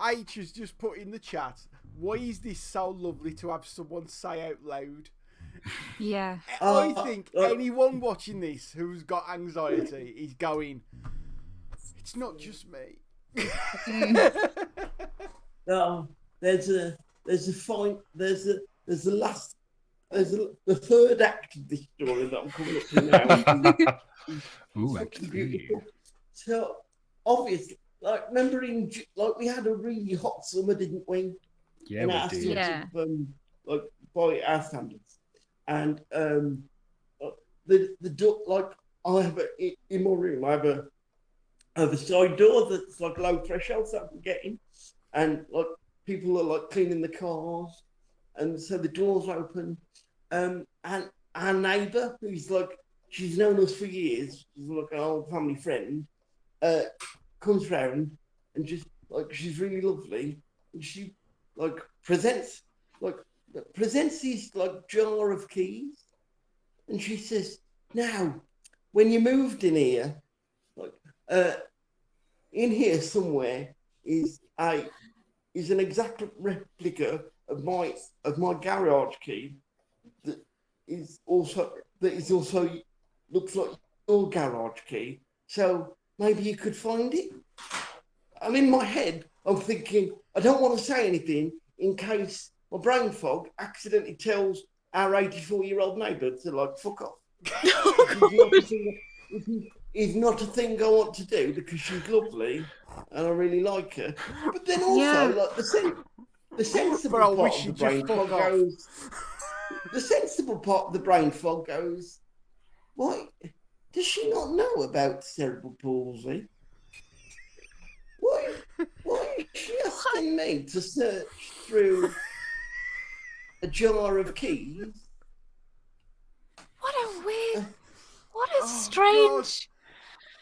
H has just put in the chat, why is this so lovely to have someone say out loud? Yeah. I think anyone watching this who's got anxiety is going, it's not just me. No, there's the third act of this story that I'm coming up to now. Ooh, actually. So obviously, like remember we had a really hot summer, didn't we? Yeah, we did. Yeah. Like by our standards, and the door, like I have in my room, I have a side door that's like low threshold, so I can get in, and like people are like cleaning the cars, and so the door's open, and our neighbour, who's like, she's known us for years, she's like an old family friend, comes round and just like, she's really lovely, and she like presents this like jar of keys, and she says, now when you moved in here, like in here somewhere is an exact replica of my garage key that is also looks like your garage key, so maybe you could find it. And in my head I'm thinking, I don't want to say anything in case my brain fog accidentally tells our 84-year-old neighbour to like fuck off. It's not a thing I want to do because she's lovely and I really like her. But then also, like the sensible part of the brain fog goes. The sensible part of the brain fog goes. Why does she not know about cerebral palsy? Why is she asking me to search through a jar of keys? What a strange.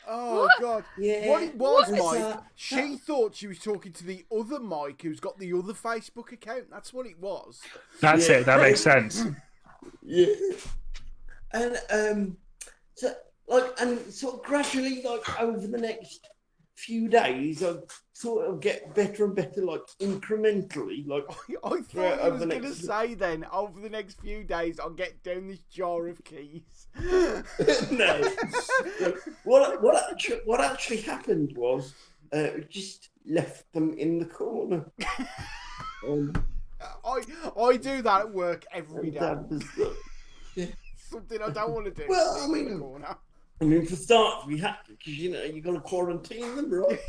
God. Yeah. What it was, What? Mike, she thought she was talking to the other Mike who's got the other Facebook account. That's what it was. That's it. That makes sense. Yeah. And so gradually, like over the next few days, I sort of get better and better, like incrementally. Like I thought I was going to say then, over the next few days, I'll get down this jar of keys. No. What actually happened was, just left them in the corner. I do that at work every day. Yeah. Something I don't want to do. Well, I mean, for start, we had to, because you got to quarantine them, right?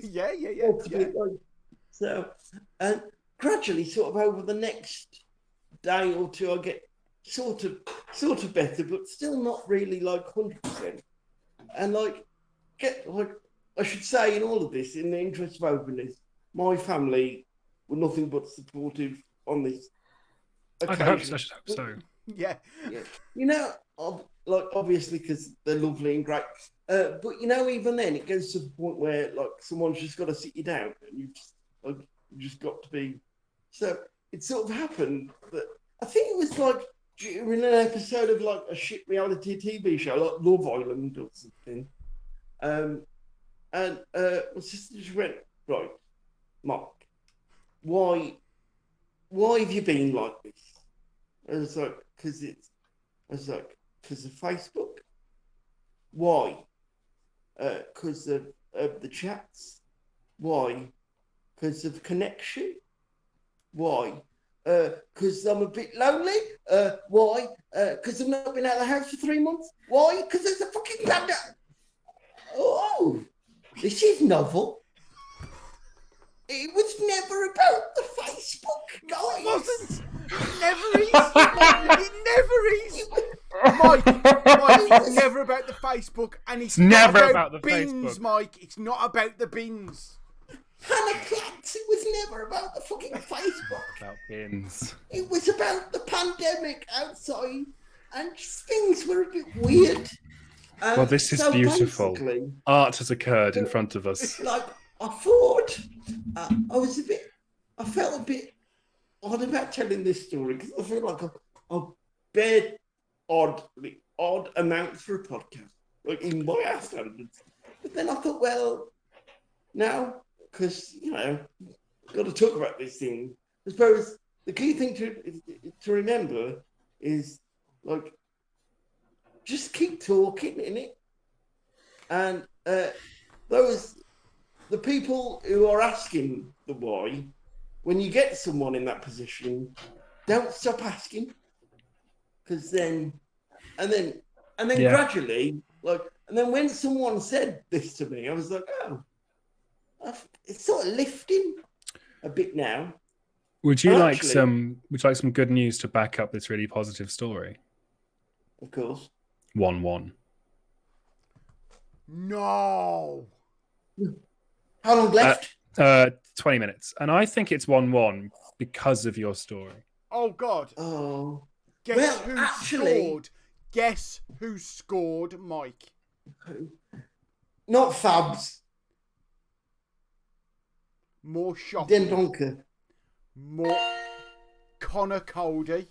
Yeah. So, and gradually, sort of over the next day or two, I get sort of better, but still not really like 100%. And I should say, in all of this, in the interest of openness, my family were nothing but supportive on this occasion. I should hope so. Yeah. You know, obviously because they're lovely and great, but even then it goes to the point where like someone's just got to sit you down and you just got to be. So it sort of happened that I think it was like during an episode of like a shit reality TV show like Love Island or something, and my sister just went, right, Mark, why have you been like this? I was like, because of Facebook. Why? Because of the chats. Why? Because of connection. Why? Because I'm a bit lonely. Why? Because I've not been out of the house for 3 months. Why? Because there's a fucking pandemic. Oh, this is novel. It was never about the Facebook, guys. It wasn't. It never is. It never is. Mike, it's never about the Facebook, and it's never not about the bins, Facebook. Mike. It's not about the bins. Hannah Platts, it was never about the fucking Facebook. About bins. It was about the pandemic outside, and things were a bit weird. Well, this is so beautiful. basically, Art has occurred in front of us. like I thought, I felt a bit odd about telling this story because I feel like I odd amount for a podcast, like in my standards. But then I thought, well, no, because got to talk about this thing. I suppose the key thing to remember is like just keep talking, innit? And the people who are asking the why, when you get someone in that position, don't stop asking, because then gradually, like, and then when someone said this to me, I was like, oh, it's sort of lifting a bit now. Would you like some good news to back up this really positive story? Of course. 1-1. No. How long left? 20 minutes. And I think it's 1-1 because of your story. Oh, God. Oh. Guess who scored? Guess who scored, Mike? Not Fabs. More shocking. Dendonker. More Connor Cody.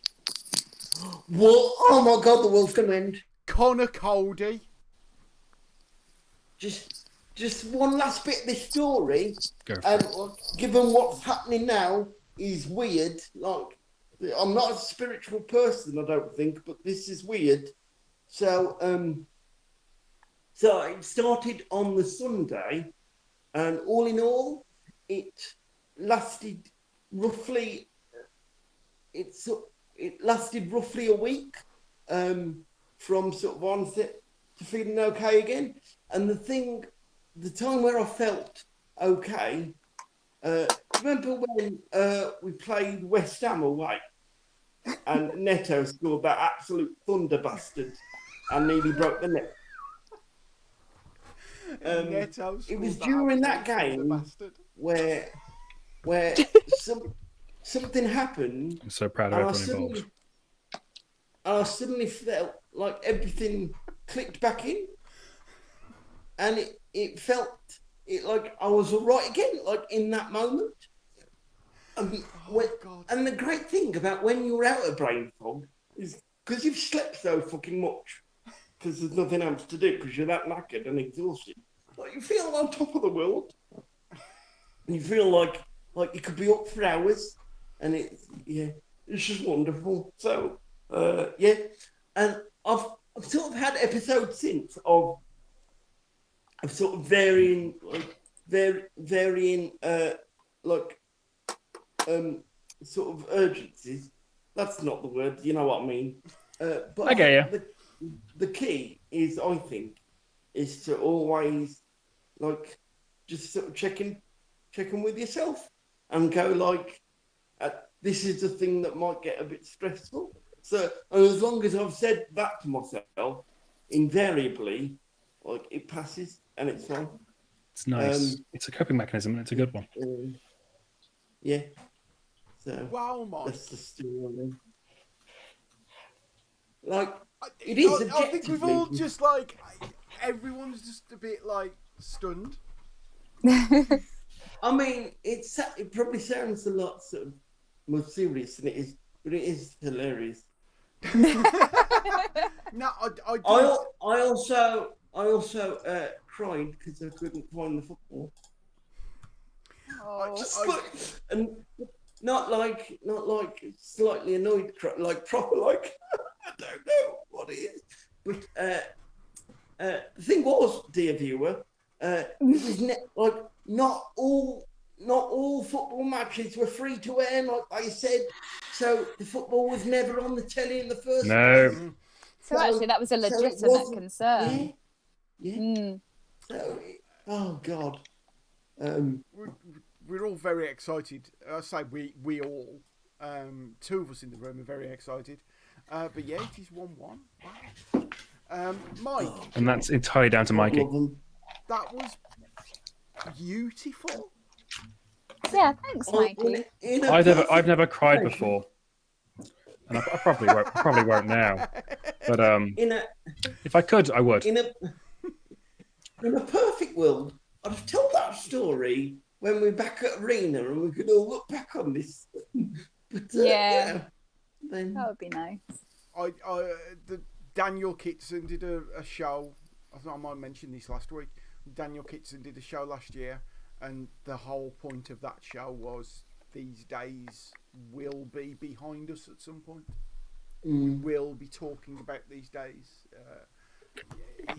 What? Oh my God, the world's going to end. Connor Cody. Just one last bit of this story. Given what's happening now is weird. Like, I'm not a spiritual person, I don't think, but this is weird. So it started on the Sunday, and all in all, it lasted roughly a week, from sort of onset to feeling okay again. And the time where I felt okay, remember when we played West Ham away and Neto scored that absolute thunder bastard and nearly broke the net? It was during that game where something happened. I'm so proud of everyone involved. I suddenly felt like everything clicked back in, and it felt like I was all right again, like in that moment. And the great thing about when you're out of brain fog is because you've slept so fucking much, because there's nothing else to do, because you're that knackered and exhausted. Like, you feel on top of the world, and you feel like you could be up for hours, and it's just wonderful. So and I've sort of had episodes since of sort of varying sort of urgencies. That's not the word, you know what I mean. But I get you. The key is, I think, is to always like just sort of check in with yourself and go like, this is the thing that might get a bit stressful. So, and as long as I've said that to myself, invariably, like, it passes and it's fine. It's nice. It's a coping mechanism and it's a good one. Yeah. So, wow, Mike. That's the story. Like, it is. I think we've all just like, everyone's just a bit like stunned. I mean, it probably sounds a lot sort of more serious than it is, but it is hilarious. No, I also cried because I couldn't find the football. And not like slightly annoyed, like proper, like I don't know what it is. But the thing was, dear viewer, it was like not all football matches were free to air, like they said. So the football was never on the telly in the first place. So actually, that was a legitimate concern. Yeah. So, oh God. We're all very excited. I say we all. Two of us in the room are very excited. But yeah, it is 1-1. Wow. Mike. And that's entirely down to Mikey. That was beautiful. Yeah, thanks, Mikey. I've never cried before, and I probably won't now. But if I could, I would. In a perfect world, I'd have told that story when we're back at Arena and we could all look back on this. But, then... that would be nice. Daniel Kitson did a show. I thought I might mention this last week. Daniel Kitson did a show last year, and the whole point of that show was these days will be behind us at some point. We will be talking about these days.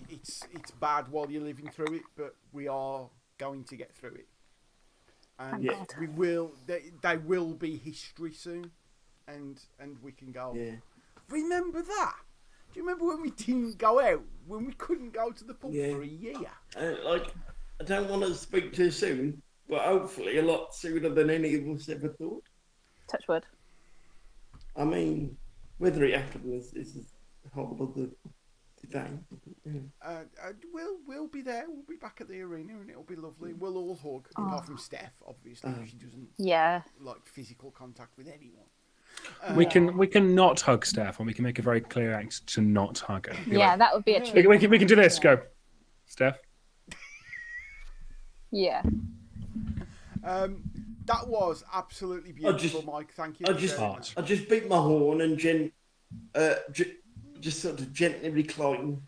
It's bad while you're living through it, but we are going to get through it, and we will. They will be history soon, and we can go. Yeah. Remember that? Do you remember when we didn't go out? When we couldn't go to the pub for a year? I don't want to speak too soon, but hopefully a lot sooner than any of us ever thought. Touch wood. I mean, whether it happens is a whole other thing. We'll be there. We'll be back at the arena, and it'll be lovely. We'll all hug, apart from Steph, obviously, she doesn't like physical contact with anyone. We can not hug Steph, and we can make a very clear act to not hug her. That would be a treat. We can do this. Go, Steph. Yeah. That was absolutely beautiful, Mike. Thank you. I just beat my horn and just sort of gently recline.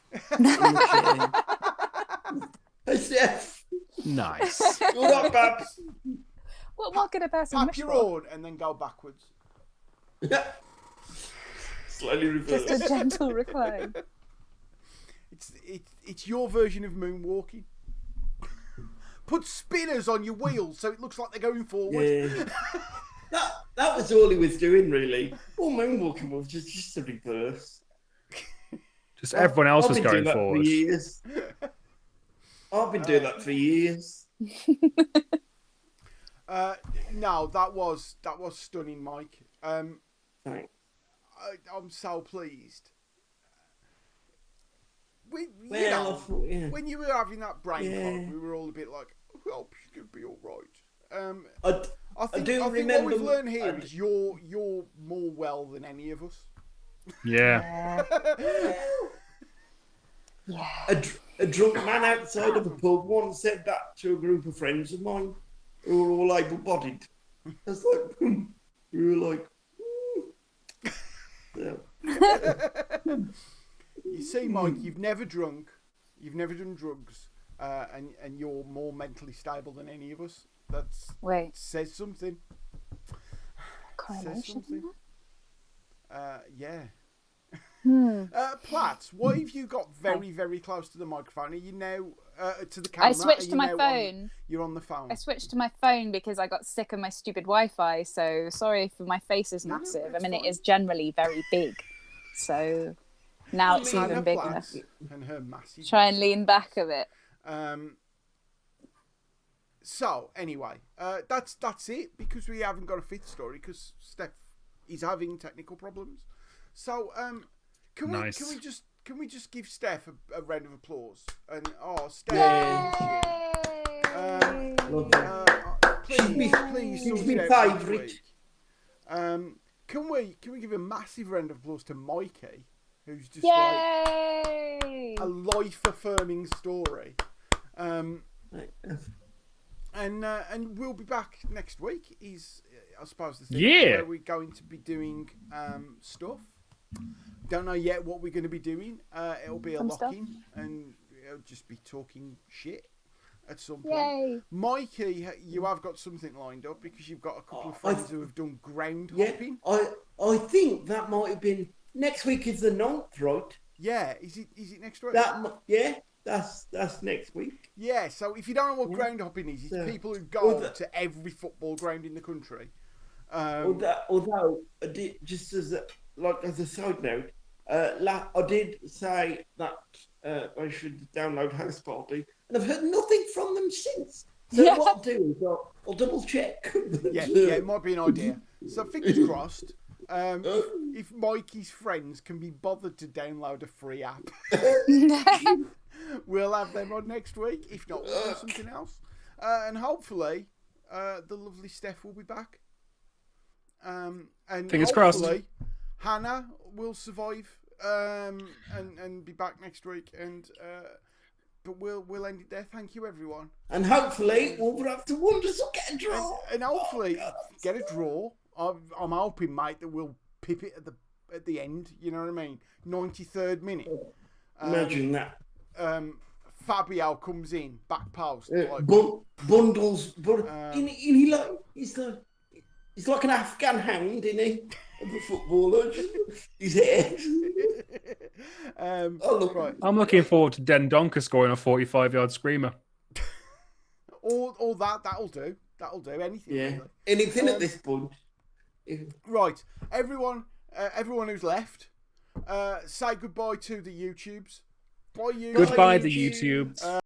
Hey, Steph. Nice. All right, Babs. What could a person tap wish your for? horn and then go backwards. Slightly reverse. Just a gentle recline. It's your version of moonwalking. Put spinners on your wheels so it looks like they're going forward. Yeah. that was all he was doing, really. All moonwalking was just a reverse. Just everyone else was going forward. For years. I've been doing that for years. No, that was stunning, Mike. Thanks. I'm so pleased. When you were having that brain fog, we were all a bit like, I hope she's going to be all right. I think what we've learned here is you're more well than any of us. Yeah. A drunk man outside of a pub once said that to a group of friends of mine who were all able-bodied. It's like, we were like, yeah. You see, Mike, you've never drunk, you've never done drugs, and you're more mentally stable than any of us. Says something. Says something. Yeah. Platt, why have you got very, very close to the microphone? Are you now to the camera? I switched to my phone. You're on the phone. I switched to my phone because I got sick of my stupid Wi-Fi. So sorry if my face is massive. It is generally very big. So now it's even bigger. And her massive. Try and lean back a bit. So anyway, that's it because we haven't got a fifth story because Steph is having technical problems. So can we just give Steph a round of applause? And Steph, please she's my favourite. Can we give a massive round of applause to Mikey, who's just like a life-affirming story. And we'll be back next week. I suppose the thing where we're going to be doing stuff. Don't know yet what we're going to be doing. It'll be a lock-in, and it'll just be talking shit at some point. Yay. Mikey, you have got something lined up because you've got a couple of friends who have done ground hopping. I think that might have been next week. Is the 9th, right? Yeah. Is it next week? That's next week. Yeah. So if you don't know what ground hopping is, it's people who go to every football ground in the country. Although I did, just as a side note, I did say that I should download House Party, and I've heard nothing from them since. So what I'll do is I'll double check. Yeah, it might be an idea. So fingers crossed. If Mikey's friends can be bothered to download a free app, we'll have them on next week. If not, we'll do something else. And hopefully, the lovely Steph will be back. And fingers crossed. Hannah will survive and be back next week. But we'll end it there. Thank you, everyone. And hopefully, Wolverhampton Wanderers will get a draw. And hopefully, get a draw. I'm hoping, mate, that we'll pip it at the end. You know what I mean? 93rd minute. Imagine that. Fabio comes in, back post. Bundles. He's like an Afghan hound, isn't he? Of a footballer. His hair. Right. I'm looking forward to Dendoncker scoring a 45-yard screamer. All that'll do. That'll do. Anything. Yeah. Really. Anything at this point. Right. Everyone who's left, say goodbye to the YouTubes. Bye, you. Goodbye, the YouTubes.